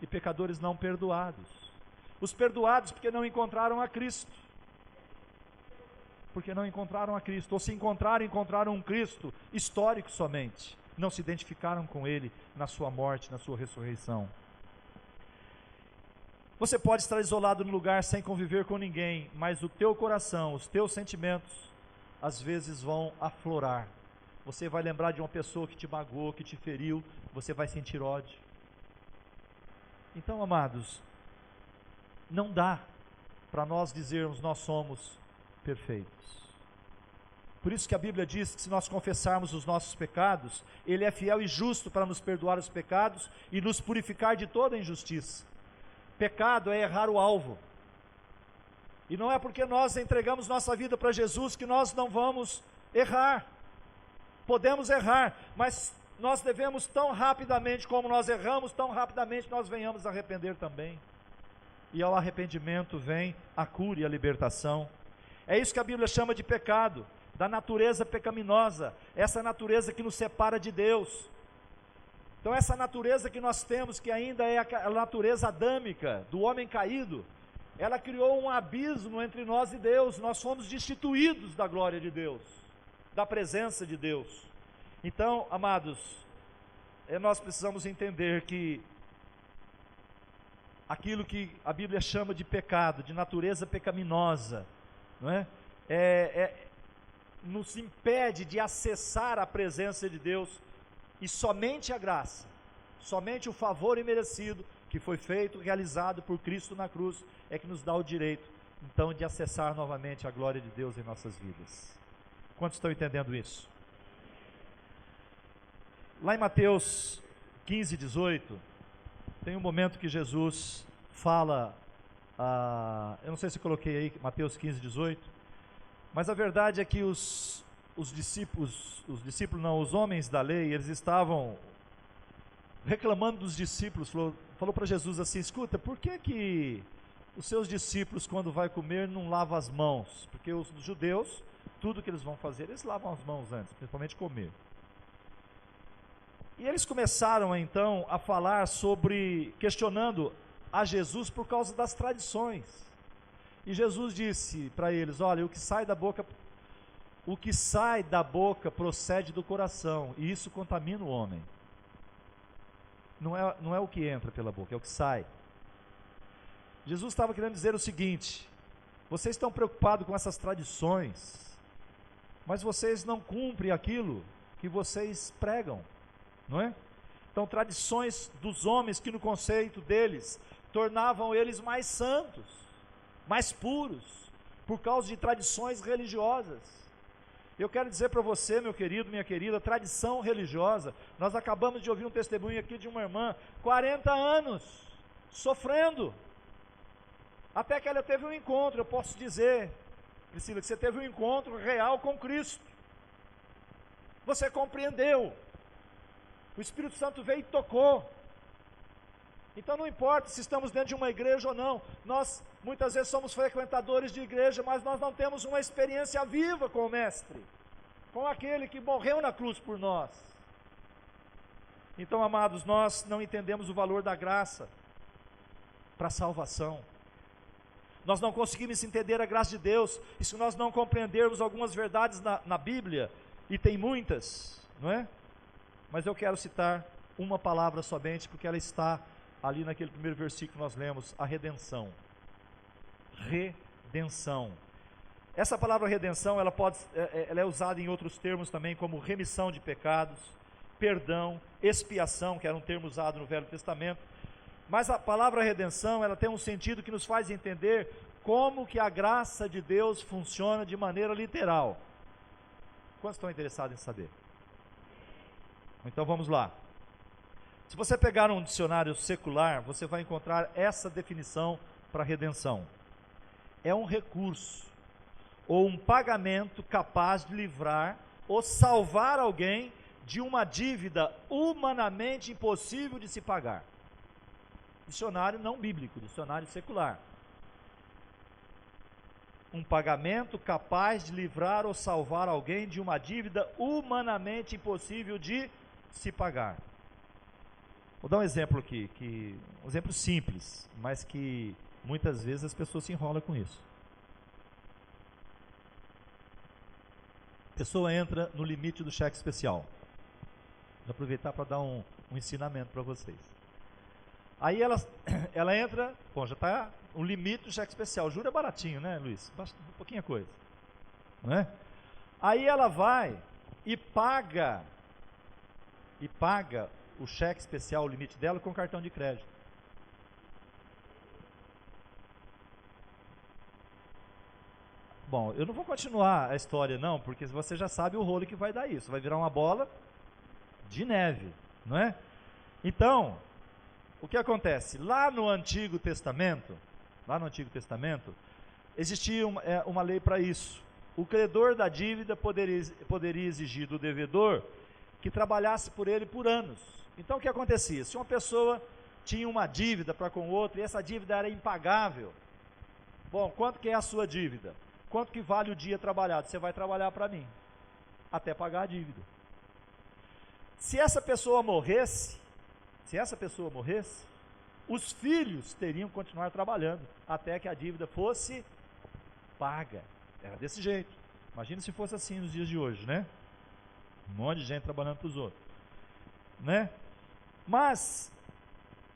e pecadores não perdoados. Os perdoados porque não encontraram a Cristo. Porque não encontraram a Cristo, ou se encontraram um Cristo histórico somente, não se identificaram com Ele na sua morte, na sua ressurreição. Você pode estar isolado no lugar sem conviver com ninguém, mas o teu coração, os teus sentimentos, às vezes vão aflorar. Você vai lembrar de uma pessoa que te magoou, que te feriu, você vai sentir ódio. Então, amados, não dá para nós dizermos nós somos perfeitos. Por isso que a Bíblia diz que se nós confessarmos os nossos pecados, Ele é fiel e justo para nos perdoar os pecados e nos purificar de toda injustiça. Pecado é errar o alvo. E não é porque nós entregamos nossa vida para Jesus que nós não vamos errar. Podemos errar, mas nós devemos tão rapidamente como nós erramos, tão rapidamente nós venhamos a arrepender também. E ao arrependimento vem a cura e a libertação. É isso que a Bíblia chama de pecado, da natureza pecaminosa, essa natureza que nos separa de Deus. Então essa natureza que nós temos, que ainda é a natureza adâmica, do homem caído, ela criou um abismo entre nós e Deus. Nós fomos destituídos da glória de Deus, da presença de Deus. Então, amados, nós precisamos entender que aquilo que a Bíblia chama de pecado, de natureza pecaminosa, não é? Nos impede de acessar a presença de Deus, e somente a graça, somente o favor imerecido que foi feito, realizado por Cristo na cruz, é que nos dá o direito, então, de acessar novamente a glória de Deus em nossas vidas. Quantos estão entendendo isso? Lá em Mateus 15, 18, tem um momento que Jesus fala, eu não sei se eu coloquei aí, Mateus 15, 18, mas a verdade é que os homens da lei, eles estavam reclamando dos discípulos, falou para Jesus assim: escuta, por que os seus discípulos, quando vai comer, não lavam as mãos? Porque os judeus, tudo que eles vão fazer, eles lavam as mãos antes, principalmente comer. E eles começaram então a falar questionando a Jesus por causa das tradições. E Jesus disse para eles: olha, o que sai da boca procede do coração, e isso contamina o homem. Não é o que entra pela boca, é o que sai. Jesus estava querendo dizer o seguinte: vocês estão preocupados com essas tradições, mas vocês não cumprem aquilo que vocês pregam, não é? Então, tradições dos homens que no conceito deles tornavam eles mais santos, mais puros, por causa de tradições religiosas. Eu quero dizer para você, meu querido, minha querida, tradição religiosa. Nós acabamos de ouvir um testemunho aqui de uma irmã, 40 anos, sofrendo, até que ela teve um encontro. Eu posso dizer, Priscila, que você teve um encontro real com Cristo. Você compreendeu, o Espírito Santo veio e tocou. Então não importa se estamos dentro de uma igreja ou não, nós muitas vezes somos frequentadores de igreja, mas nós não temos uma experiência viva com o Mestre, com aquele que morreu na cruz por nós. Então, amados, nós não entendemos o valor da graça para a salvação. Nós não conseguimos entender a graça de Deus, e se nós não compreendermos algumas verdades na Bíblia, e tem muitas, não é? Mas eu quero citar uma palavra somente, porque ela está ali naquele primeiro versículo que nós lemos, a redenção. Redenção. Essa palavra redenção, ela é usada em outros termos também, como remissão de pecados, perdão, expiação, que era um termo usado no Velho Testamento. Mas a palavra redenção, ela tem um sentido que nos faz entender como que a graça de Deus funciona de maneira literal. Quantos estão interessados em saber? Então vamos lá. Se você pegar um dicionário secular, você vai encontrar essa definição para redenção. É um recurso ou um pagamento capaz de livrar ou salvar alguém de uma dívida humanamente impossível de se pagar. Dicionário não bíblico, dicionário secular. Um pagamento capaz de livrar ou salvar alguém de uma dívida humanamente impossível de se pagar. Vou dar um exemplo aqui, um exemplo simples, mas que muitas vezes as pessoas se enrolam com isso. A pessoa entra no limite do cheque especial. Vou aproveitar para dar um ensinamento para vocês. Aí ela entra, bom, já está o limite do cheque especial. O juro é baratinho, né, Luiz? Um pouquinho coisa, não é? Aí ela vai e paga o cheque especial, o limite dela, com cartão de crédito. Bom, eu não vou continuar a história não, porque você já sabe o rolo que vai dar isso. Vai virar uma bola de neve, não é? Então, o que acontece? Lá no Antigo Testamento, existia uma lei para isso. O credor da dívida poderia exigir do devedor que trabalhasse por ele por anos. Então o que acontecia? Se uma pessoa tinha uma dívida para com outra e essa dívida era impagável, bom, quanto que é a sua dívida? Quanto que vale o dia trabalhado? Você vai trabalhar para mim, até pagar a dívida. Se essa pessoa morresse, os filhos teriam que continuar trabalhando até que a dívida fosse paga. Era desse jeito. Imagina se fosse assim nos dias de hoje, né? Um monte de gente trabalhando para os outros, né? Mas,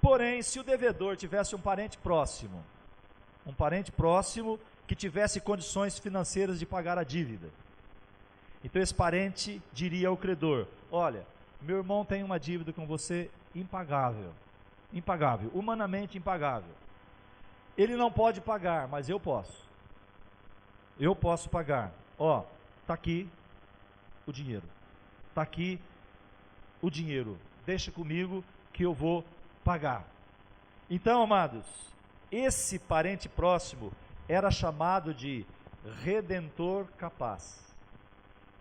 porém, se o devedor tivesse um parente próximo que tivesse condições financeiras de pagar a dívida, então esse parente diria ao credor: olha, meu irmão tem uma dívida com você impagável, humanamente impagável. Ele não pode pagar, mas eu posso pagar. Ó, tá aqui o dinheiro, deixa comigo que eu vou pagar. Então, amados, esse parente próximo era chamado de redentor capaz.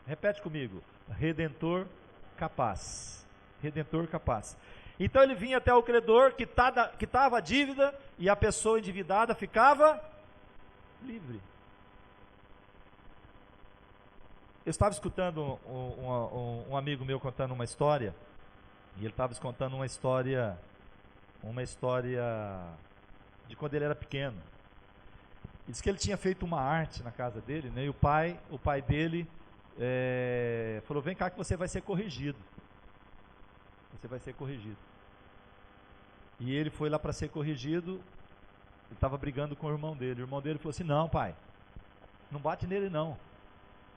Repete comigo: redentor capaz. Então ele vinha até o credor, quitava a dívida, e a pessoa endividada ficava livre. Eu estava escutando um amigo meu contando uma história, e ele estava contando uma história de quando ele era pequeno. Ele disse que ele tinha feito uma arte na casa dele, né? E o pai dele falou: vem cá que você vai ser corrigido. E ele foi lá para ser corrigido. Ele estava brigando com o irmão dele. O irmão dele falou assim: não, pai, não bate nele não.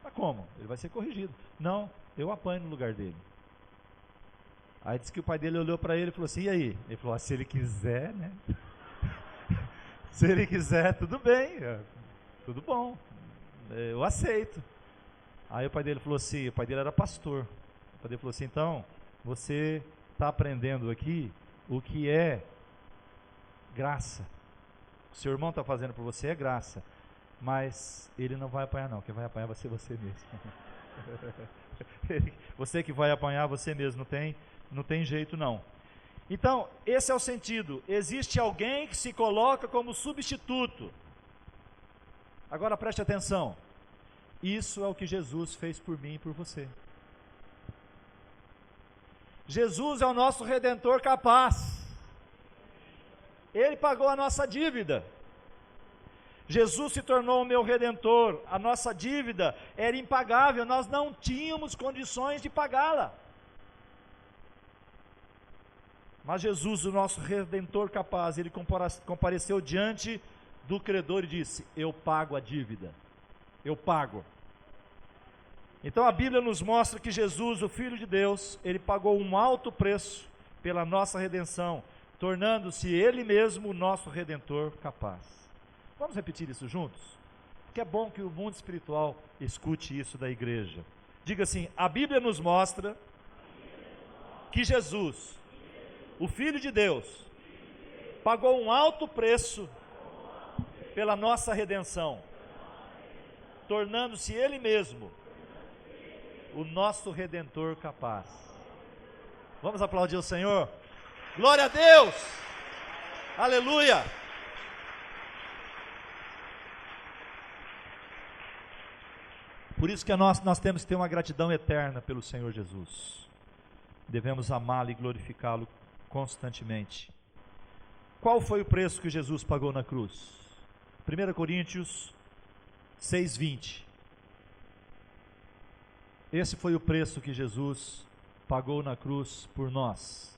Mas como? Ele vai ser corrigido. Não, eu apanho no lugar dele. Aí disse que o pai dele olhou para ele e falou assim: e aí? Ele falou: se ele quiser, né? Se ele quiser, tudo bem, tudo bom, eu aceito. Aí o pai dele falou assim, o pai dele era pastor. O pai dele falou assim: então, você está aprendendo aqui o que é graça. O seu irmão está fazendo por você é graça. Mas ele não vai apanhar não, quem vai apanhar vai ser você mesmo. Você que vai apanhar você mesmo, não tem jeito não. Então, esse é o sentido. Existe alguém que se coloca como substituto. Agora preste atenção. Isso é o que Jesus fez por mim e por você. Jesus é o nosso redentor capaz. Ele pagou a nossa dívida. Jesus se tornou o meu redentor. A nossa dívida era impagável, nós não tínhamos condições de pagá-la. Mas Jesus, o nosso redentor capaz, ele compareceu diante do credor e disse: eu pago a dívida, eu pago. Então a Bíblia nos mostra que Jesus, o Filho de Deus, ele pagou um alto preço pela nossa redenção, tornando-se ele mesmo o nosso redentor capaz. Vamos repetir isso juntos? Porque é bom que o mundo espiritual escute isso da igreja. Diga assim: a Bíblia nos mostra que Jesus, o Filho de Deus, pagou um alto preço pela nossa redenção, tornando-se ele mesmo o nosso redentor capaz. Vamos aplaudir o Senhor? Glória a Deus! Aleluia! Por isso que nós temos que ter uma gratidão eterna pelo Senhor Jesus. Devemos amá-lo e glorificá-lo constantemente. Qual foi o preço que Jesus pagou na cruz? 1 Coríntios 6:20. Esse foi o preço que Jesus pagou na cruz por nós.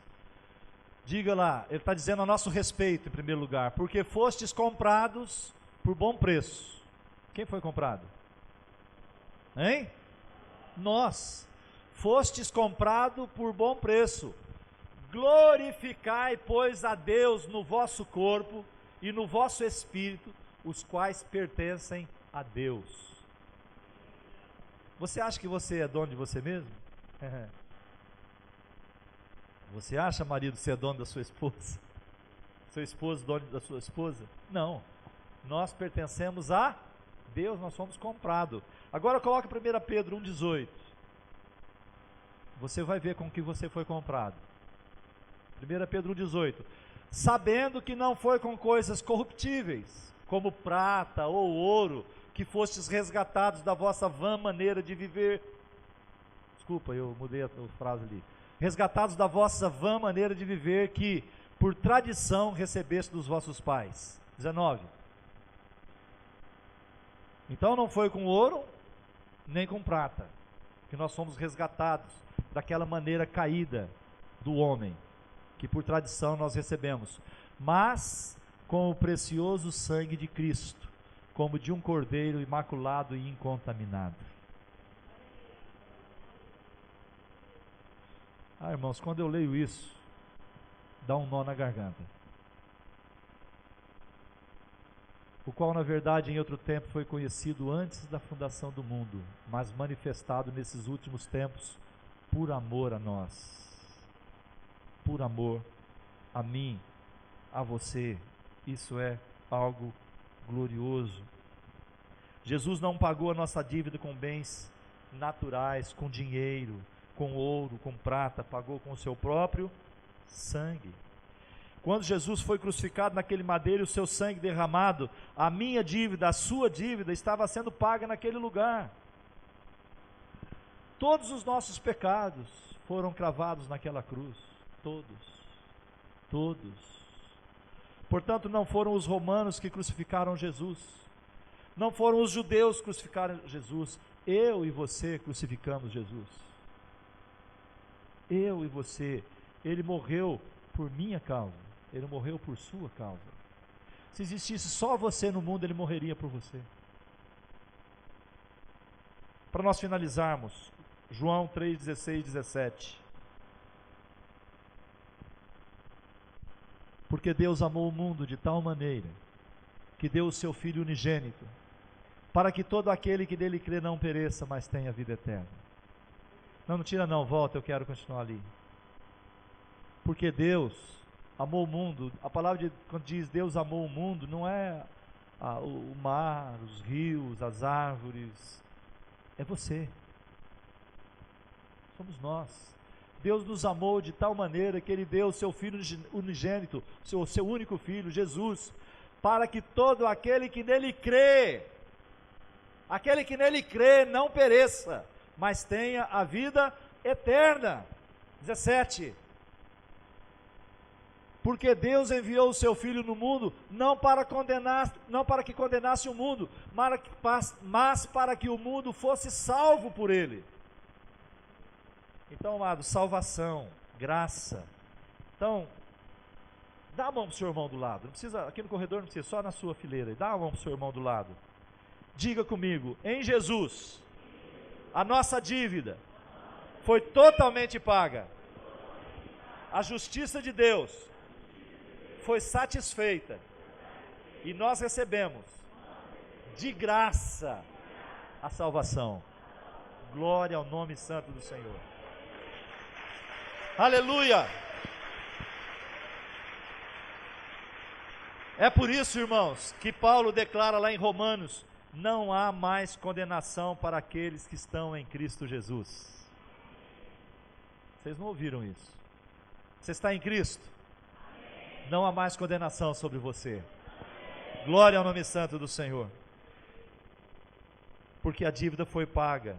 Diga lá, ele está dizendo a nosso respeito em primeiro lugar: porque fostes comprados por bom preço. Quem foi comprado? Hein? Nós. Fostes comprado por bom preço. Glorificai, pois, a Deus no vosso corpo e no vosso espírito, os quais pertencem a Deus. Você acha que você é dono de você mesmo? Você acha, marido, que você é dono da sua esposa? Seu esposo dono da sua esposa? Não. Nós pertencemos a Deus, nós fomos comprados. Agora coloca 1 Pedro 1,18. Você vai ver com que você foi comprado. 1 Pedro 1,18. Sabendo que não foi com coisas corruptíveis, como prata ou ouro, que fostes resgatados da vossa vã maneira de viver. Desculpa, eu mudei a frase ali. Resgatados da vossa vã maneira de viver, que por tradição recebeste dos vossos pais. 19. Então não foi com ouro, nem com prata, que nós fomos resgatados daquela maneira caída do homem, que por tradição nós recebemos, mas com o precioso sangue de Cristo, como de um cordeiro imaculado e incontaminado. Irmãos, quando eu leio isso, dá um nó na garganta. O qual, na verdade, em outro tempo foi conhecido antes da fundação do mundo, mas manifestado nesses últimos tempos por amor a nós. Por amor a mim, a você. Isso é algo glorioso. Jesus não pagou a nossa dívida com bens naturais, com dinheiro, com ouro, com prata, pagou com o seu próprio sangue. Quando Jesus foi crucificado naquele madeiro, o seu sangue derramado, a minha dívida, a sua dívida, estava sendo paga naquele lugar. Todos os nossos pecados foram cravados naquela cruz. Todos. Portanto, não foram os romanos que crucificaram Jesus. Não foram os judeus que crucificaram Jesus. Eu e você crucificamos Jesus. Eu e você. Ele morreu por minha causa. Ele morreu por sua causa. Se existisse só você no mundo, ele morreria por você. Para nós finalizarmos, João 3:16 e 17. Porque Deus amou o mundo de tal maneira que deu o seu Filho unigênito, para que todo aquele que nele crê não pereça, mas tenha vida eterna. Não tira não, volta, eu quero continuar ali. Porque Deus amou o mundo. A palavra quando diz Deus amou o mundo, não é o mar, os rios, as árvores. É você. Somos nós. Deus nos amou de tal maneira que Ele deu o seu Filho unigênito, o seu único Filho, Jesus, para que todo aquele que nele crê não pereça, mas tenha a vida eterna. 17. Porque Deus enviou o seu Filho no mundo, não para que condenasse o mundo, mas para que o mundo fosse salvo por ele. Então, amado, salvação, graça. Então, dá a mão para o seu irmão do lado. Não precisa, aqui no corredor não precisa, só na sua fileira. Dá a mão para o seu irmão do lado. Diga comigo, em Jesus, a nossa dívida foi totalmente paga. A justiça de Deus foi satisfeita. E nós recebemos de graça a salvação. Glória ao nome santo do Senhor. Aleluia! É por isso, irmãos, que Paulo declara lá em Romanos: não há mais condenação para aqueles que estão em Cristo Jesus. Vocês não ouviram isso? Você está em Cristo? Não há mais condenação sobre você. Glória ao nome santo do Senhor. Porque a dívida foi paga.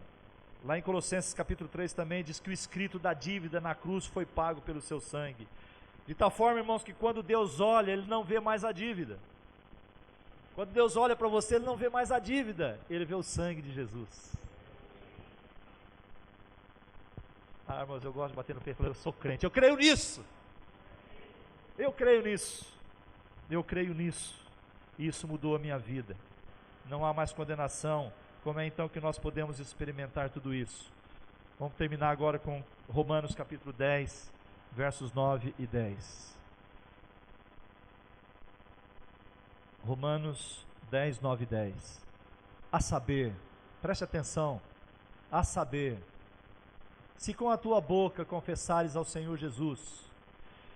Lá em Colossenses capítulo 3 também diz que o escrito da dívida na cruz foi pago pelo seu sangue. De tal forma, irmãos, que quando Deus olha, Ele não vê mais a dívida. Quando Deus olha para você, Ele não vê mais a dívida, Ele vê o sangue de Jesus. Irmãos, eu gosto de bater no peito e falar: eu sou crente, eu creio nisso. Eu creio nisso. Eu creio nisso. Isso mudou a minha vida. Não há mais condenação. Como é então que nós podemos experimentar tudo isso? Vamos terminar agora com Romanos capítulo 10, versos 9 e 10. Romanos 10, 9 e 10. A saber, preste atenção, a saber, se com a tua boca confessares ao Senhor Jesus,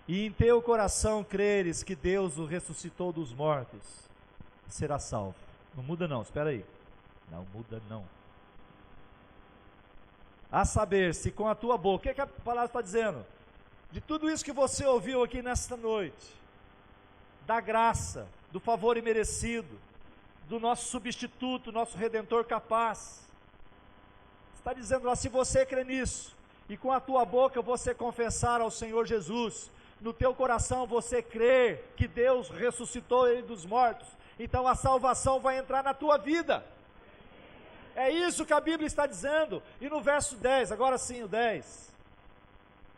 e em teu coração creres que Deus o ressuscitou dos mortos, serás salvo. Não muda não, espera aí. Não muda não. A saber, se com a tua boca, o que a palavra está dizendo? De tudo isso que você ouviu aqui nesta noite, da graça, do favor imerecido, do nosso substituto, nosso Redentor capaz, está dizendo lá, se você crê nisso, e com a tua boca você confessar ao Senhor Jesus, no teu coração você crer que Deus ressuscitou Ele dos mortos, então a salvação vai entrar na tua vida. É isso que a Bíblia está dizendo. E no verso 10, agora sim o 10,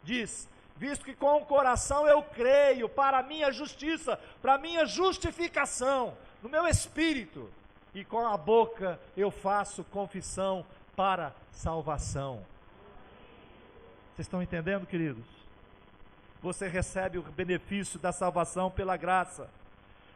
diz, visto que com o coração eu creio para a minha justiça, para a minha justificação, no meu espírito, e com a boca eu faço confissão para salvação. Vocês estão entendendo, queridos? Você recebe o benefício da salvação pela graça,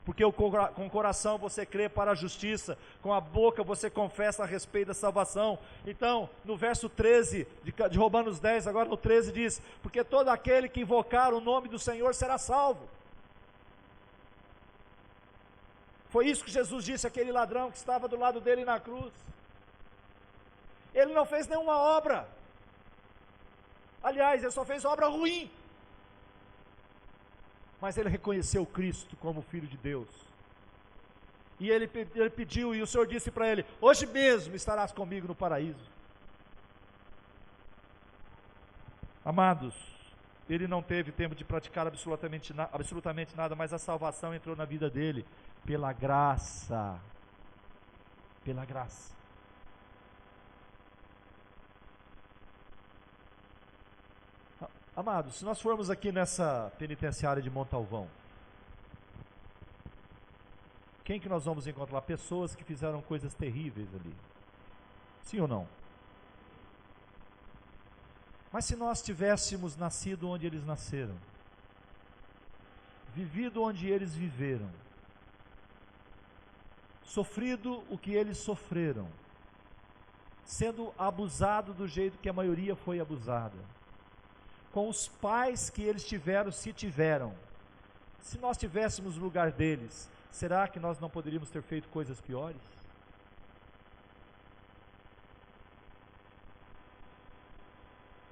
porque com o coração você crê para a justiça, com a boca você confessa a respeito da salvação. Então, no verso 13 de Romanos 10, agora no 13 diz, porque todo aquele que invocar o nome do Senhor será salvo. Foi isso que Jesus disse àquele ladrão que estava do lado dele na cruz. Ele não fez nenhuma obra, aliás, ele só fez obra ruim, mas ele reconheceu Cristo como Filho de Deus, e ele pediu, e o Senhor disse para ele, hoje mesmo estarás comigo no paraíso. Amados, ele não teve tempo de praticar absolutamente nada, mas a salvação entrou na vida dele, pela graça, pela graça. Amados, se nós formos aqui nessa penitenciária de Montalvão, quem que nós vamos encontrar? Pessoas que fizeram coisas terríveis ali. Sim ou não? Mas se nós tivéssemos nascido onde eles nasceram, vivido onde eles viveram, sofrido o que eles sofreram, sendo abusado do jeito que a maioria foi abusada, com os pais que eles tiveram, se tiveram, se nós tivéssemos no lugar deles, será que nós não poderíamos ter feito coisas piores?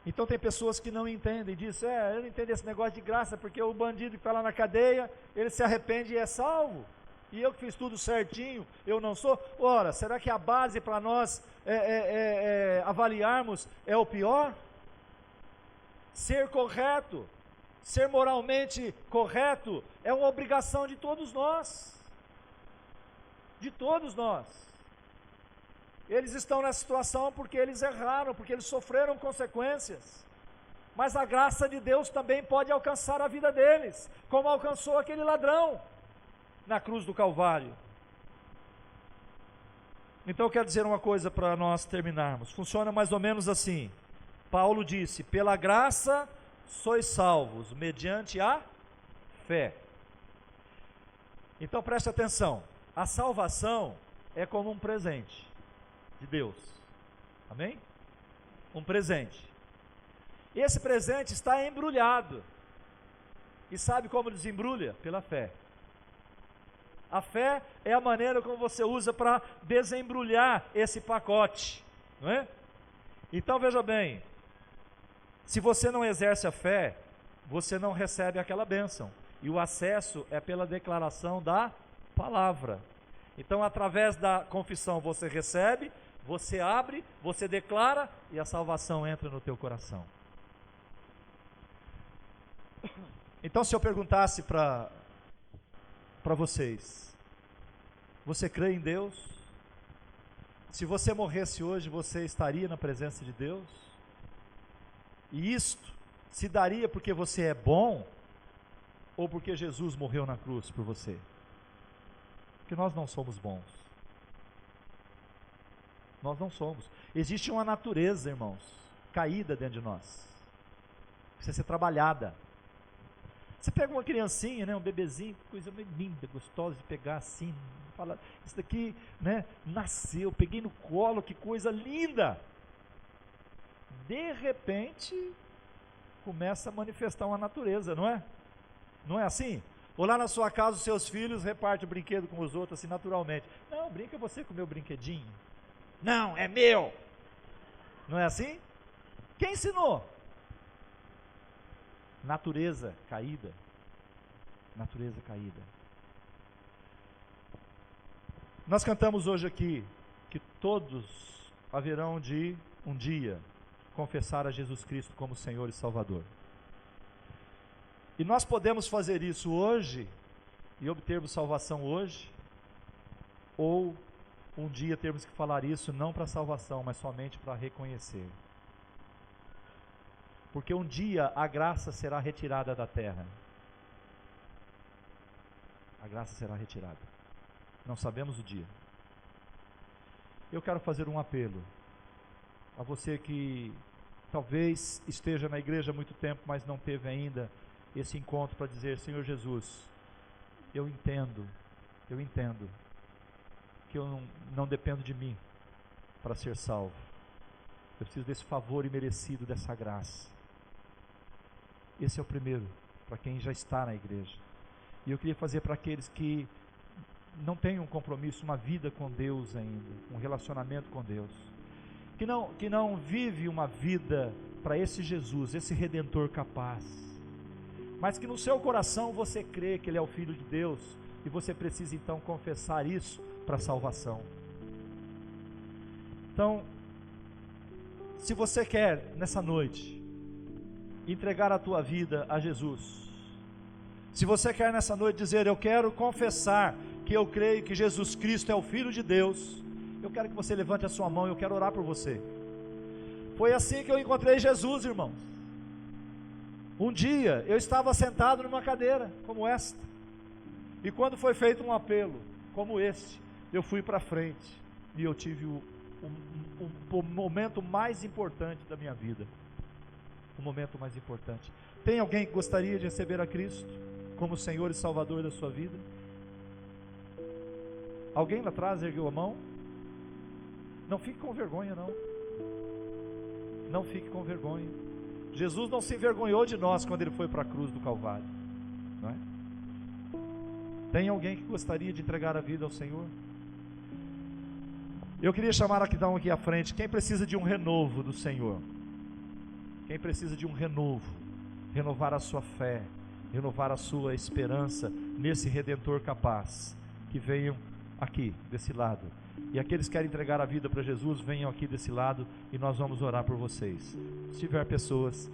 Então tem pessoas que não entendem, dizem, eu não entendo esse negócio de graça, porque o bandido que está lá na cadeia, ele se arrepende e é salvo, e eu que fiz tudo certinho, eu não sou. Ora, será que a base para nós avaliarmos é o pior? Ser correto, ser moralmente correto, é uma obrigação de todos nós. De todos nós. Eles estão nessa situação porque eles erraram, porque eles sofreram consequências. Mas a graça de Deus também pode alcançar a vida deles, como alcançou aquele ladrão na cruz do Calvário. Então eu quero dizer uma coisa para nós terminarmos. Funciona mais ou menos assim. Paulo disse, pela graça sois salvos, mediante a fé. Então preste atenção, a salvação é como um presente de Deus, amém? Um presente. Esse presente está embrulhado, e sabe como desembrulha? Pela fé. A fé é a maneira como você usa para desembrulhar esse pacote, não é? Então veja bem, se você não exerce a fé, você não recebe aquela bênção. E o acesso é pela declaração da palavra. Então, através da confissão, você recebe, você abre, você declara e a salvação entra no teu coração. Então, se eu perguntasse para vocês, você crê em Deus? Se você morresse hoje, você estaria na presença de Deus? E isto se daria porque você é bom ou porque Jesus morreu na cruz por você? Porque nós não somos bons. Nós não somos. Existe uma natureza, irmãos, caída dentro de nós. Precisa ser trabalhada. Você pega uma criancinha, né, um bebezinho, coisa meio linda, gostosa de pegar assim, fala, isso daqui, né, nasceu, peguei no colo, que coisa linda. De repente, começa a manifestar uma natureza, não é? Não é assim? Ou lá na sua casa os seus filhos repartem o brinquedo com os outros assim naturalmente. Não, brinca você com o meu brinquedinho. Não, é meu. Não é assim? Quem ensinou? Natureza caída. Natureza caída. Nós cantamos hoje aqui que todos haverão de um dia confessar a Jesus Cristo como Senhor e Salvador. E nós podemos fazer isso hoje e obtermos salvação hoje, ou um dia termos que falar isso não para salvação, mas somente para reconhecer. Porque um dia a graça será retirada da terra. A graça será retirada. Não sabemos o dia. Eu quero fazer um apelo a você que talvez esteja na igreja há muito tempo, mas não teve ainda esse encontro para dizer: Senhor Jesus, eu entendo que eu não dependo de mim para ser salvo. Eu preciso desse favor imerecido, dessa graça. Esse é o primeiro, para quem já está na igreja. E eu queria fazer para aqueles que não têm um compromisso, uma vida com Deus ainda, um relacionamento com Deus, que não vive uma vida para esse Jesus, esse Redentor capaz, mas que no seu coração você crê que Ele é o Filho de Deus, e você precisa então confessar isso para a salvação. Então, se você quer nessa noite entregar a tua vida a Jesus, se você quer nessa noite dizer: eu quero confessar que eu creio que Jesus Cristo é o Filho de Deus, eu quero que você levante a sua mão, eu quero orar por você. Foi assim que eu encontrei Jesus, irmãos. Um dia eu estava sentado numa cadeira como esta, e quando foi feito um apelo como este, eu fui para frente e eu tive o momento mais importante da minha vida. O momento mais importante. Tem alguém que gostaria de receber a Cristo como Senhor e Salvador da sua vida? Alguém lá atrás ergueu a mão? Não fique com vergonha, não. Não fique com vergonha. Jesus não se envergonhou de nós quando Ele foi para a cruz do Calvário, não é? Tem alguém que gostaria de entregar a vida ao Senhor? Eu queria chamar aqui à frente quem precisa de um renovo do Senhor. Quem precisa de um renovo, renovar a sua fé, renovar a sua esperança nesse Redentor capaz, que venham aqui, desse lado. E aqueles que querem entregar a vida para Jesus, venham aqui desse lado e nós vamos orar por vocês. Se tiver pessoas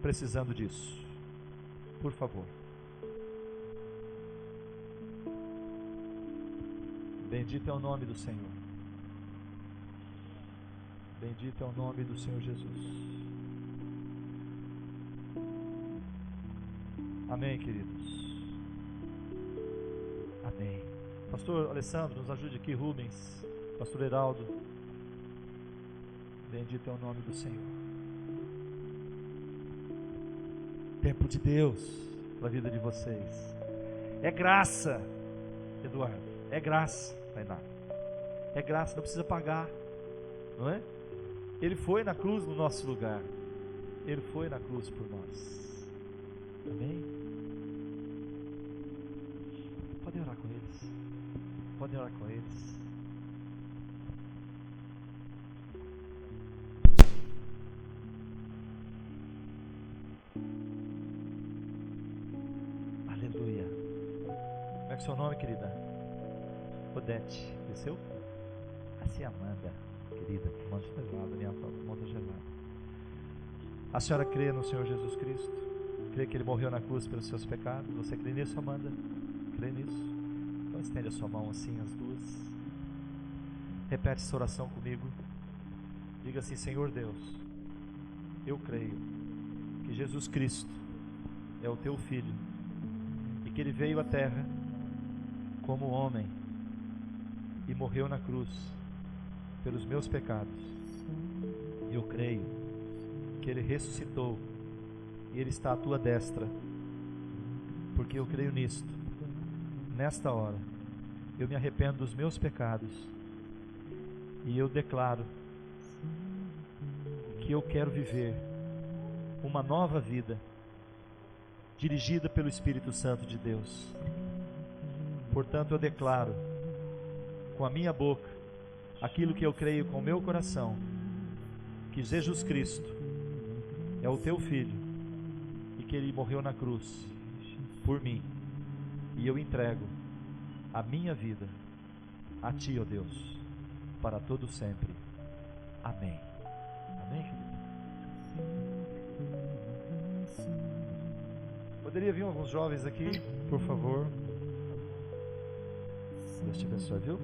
precisando disso, por favor. Bendito é o nome do Senhor. Bendito é o nome do Senhor Jesus. Amém, queridos. Amém. Pastor Alessandro, nos ajude aqui. Rubens, Pastor Heraldo. Bendito é o nome do Senhor. Tempo de Deus para a vida de vocês. É graça, Eduardo. É graça, Tainá. É graça, não precisa pagar, não é? Ele foi na cruz no nosso lugar. Ele foi na cruz por nós. Amém? Podem orar com eles. Podem orar com eles. Aleluia. Como é que é o seu nome, querida? Odete. Desceu? Assim, Amanda, querida. Mão gelada, minha mão gelada. A senhora crê no Senhor Jesus Cristo? Crê que Ele morreu na cruz pelos seus pecados? Você crê nisso, Amanda? Crê nisso? Então estende a sua mão assim, as duas. Repete essa oração comigo. Diga assim: Senhor Deus, eu creio que Jesus Cristo é o Teu Filho e que Ele veio à terra como homem e morreu na cruz pelos meus pecados. Eu creio que Ele ressuscitou e Ele está à Tua destra, porque eu creio nisto. Nesta hora eu me arrependo dos meus pecados e eu declaro que eu quero viver uma nova vida dirigida pelo Espírito Santo de Deus. Portanto, eu declaro com a minha boca aquilo que eu creio com o meu coração, que Jesus Cristo é o teu Filho e que Ele morreu na cruz por mim, e eu entrego a minha vida a Ti, ó Deus, para todo sempre. Amém. Amém, querido? Poderia vir alguns jovens aqui, por favor? Deus te abençoe, viu?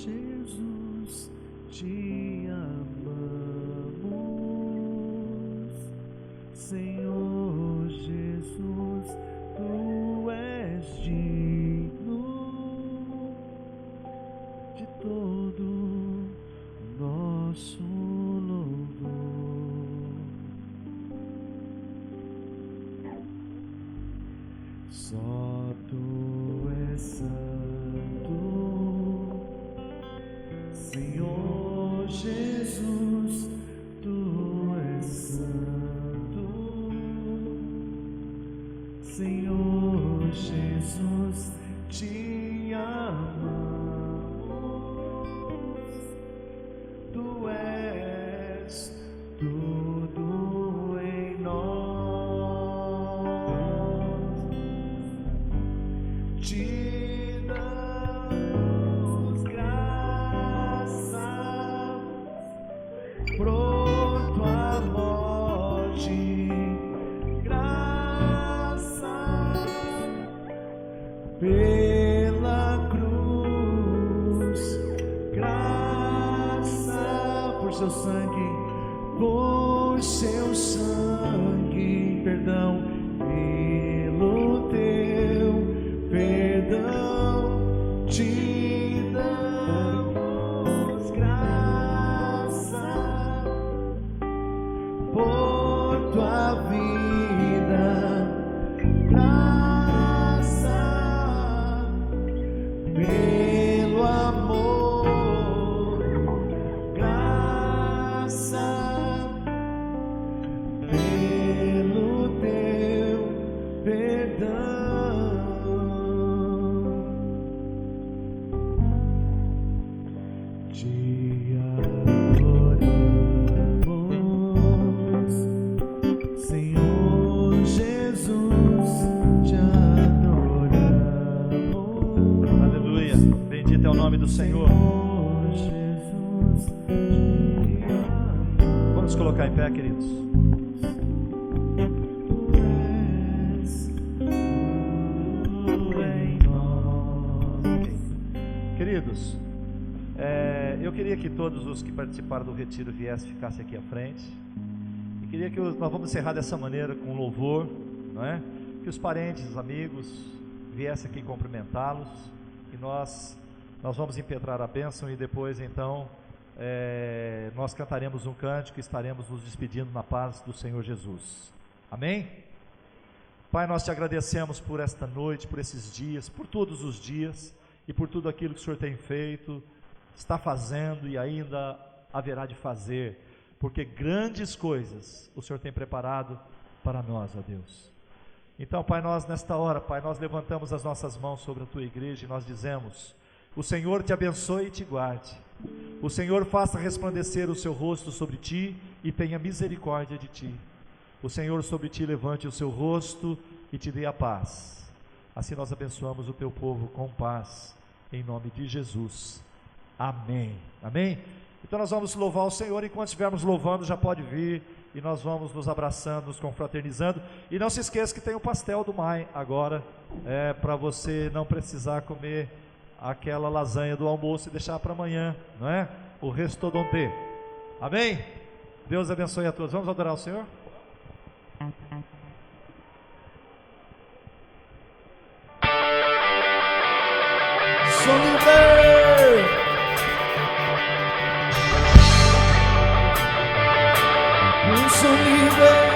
Jesus, te amamos, Senhor Jesus, tu és digno de todo nosso louvor. Só tu és santo, Senhor Jesus, tu és santo, Senhor Jesus, te amamos, tu és tudo em nós, te damos graças, pronto à morte, graças pela cruz, graças por seu sangue, perdão, pelo teu perdão, te damos graças por tua vida, graça pelo amor, graça pelo teu ao nome do Senhor. Vamos colocar em pé, queridos. Queridos, eu queria que todos os que participaram do retiro viessem, ficassem aqui à frente. E queria que nós vamos encerrar dessa maneira, com louvor, não é? Que os parentes, os amigos viessem aqui cumprimentá-los. E nós vamos impetrar a bênção e depois então nós cantaremos um cântico e estaremos nos despedindo na paz do Senhor Jesus. Amém? Pai, nós te agradecemos por esta noite, por esses dias, por todos os dias e por tudo aquilo que o Senhor tem feito, está fazendo e ainda haverá de fazer, porque grandes coisas o Senhor tem preparado para nós, ó Deus. Então, Pai, nós nesta hora, Pai, nós levantamos as nossas mãos sobre a Tua igreja e nós dizemos: o Senhor te abençoe e te guarde, o Senhor faça resplandecer o seu rosto sobre ti e tenha misericórdia de ti, o Senhor sobre ti levante o seu rosto e te dê a paz. Assim nós abençoamos o teu povo com paz, em nome de Jesus. Amém. Amém? Então nós vamos louvar o Senhor. Enquanto estivermos louvando, já pode vir e nós vamos nos abraçando, nos confraternizando. E não se esqueça que tem o pastel do Mai agora, para você não precisar comer aquela lasanha do almoço e deixar para amanhã, não é? O restodonte. Amém? Deus abençoe a todos. Vamos adorar o Senhor? Sou livre! Eu sou livre!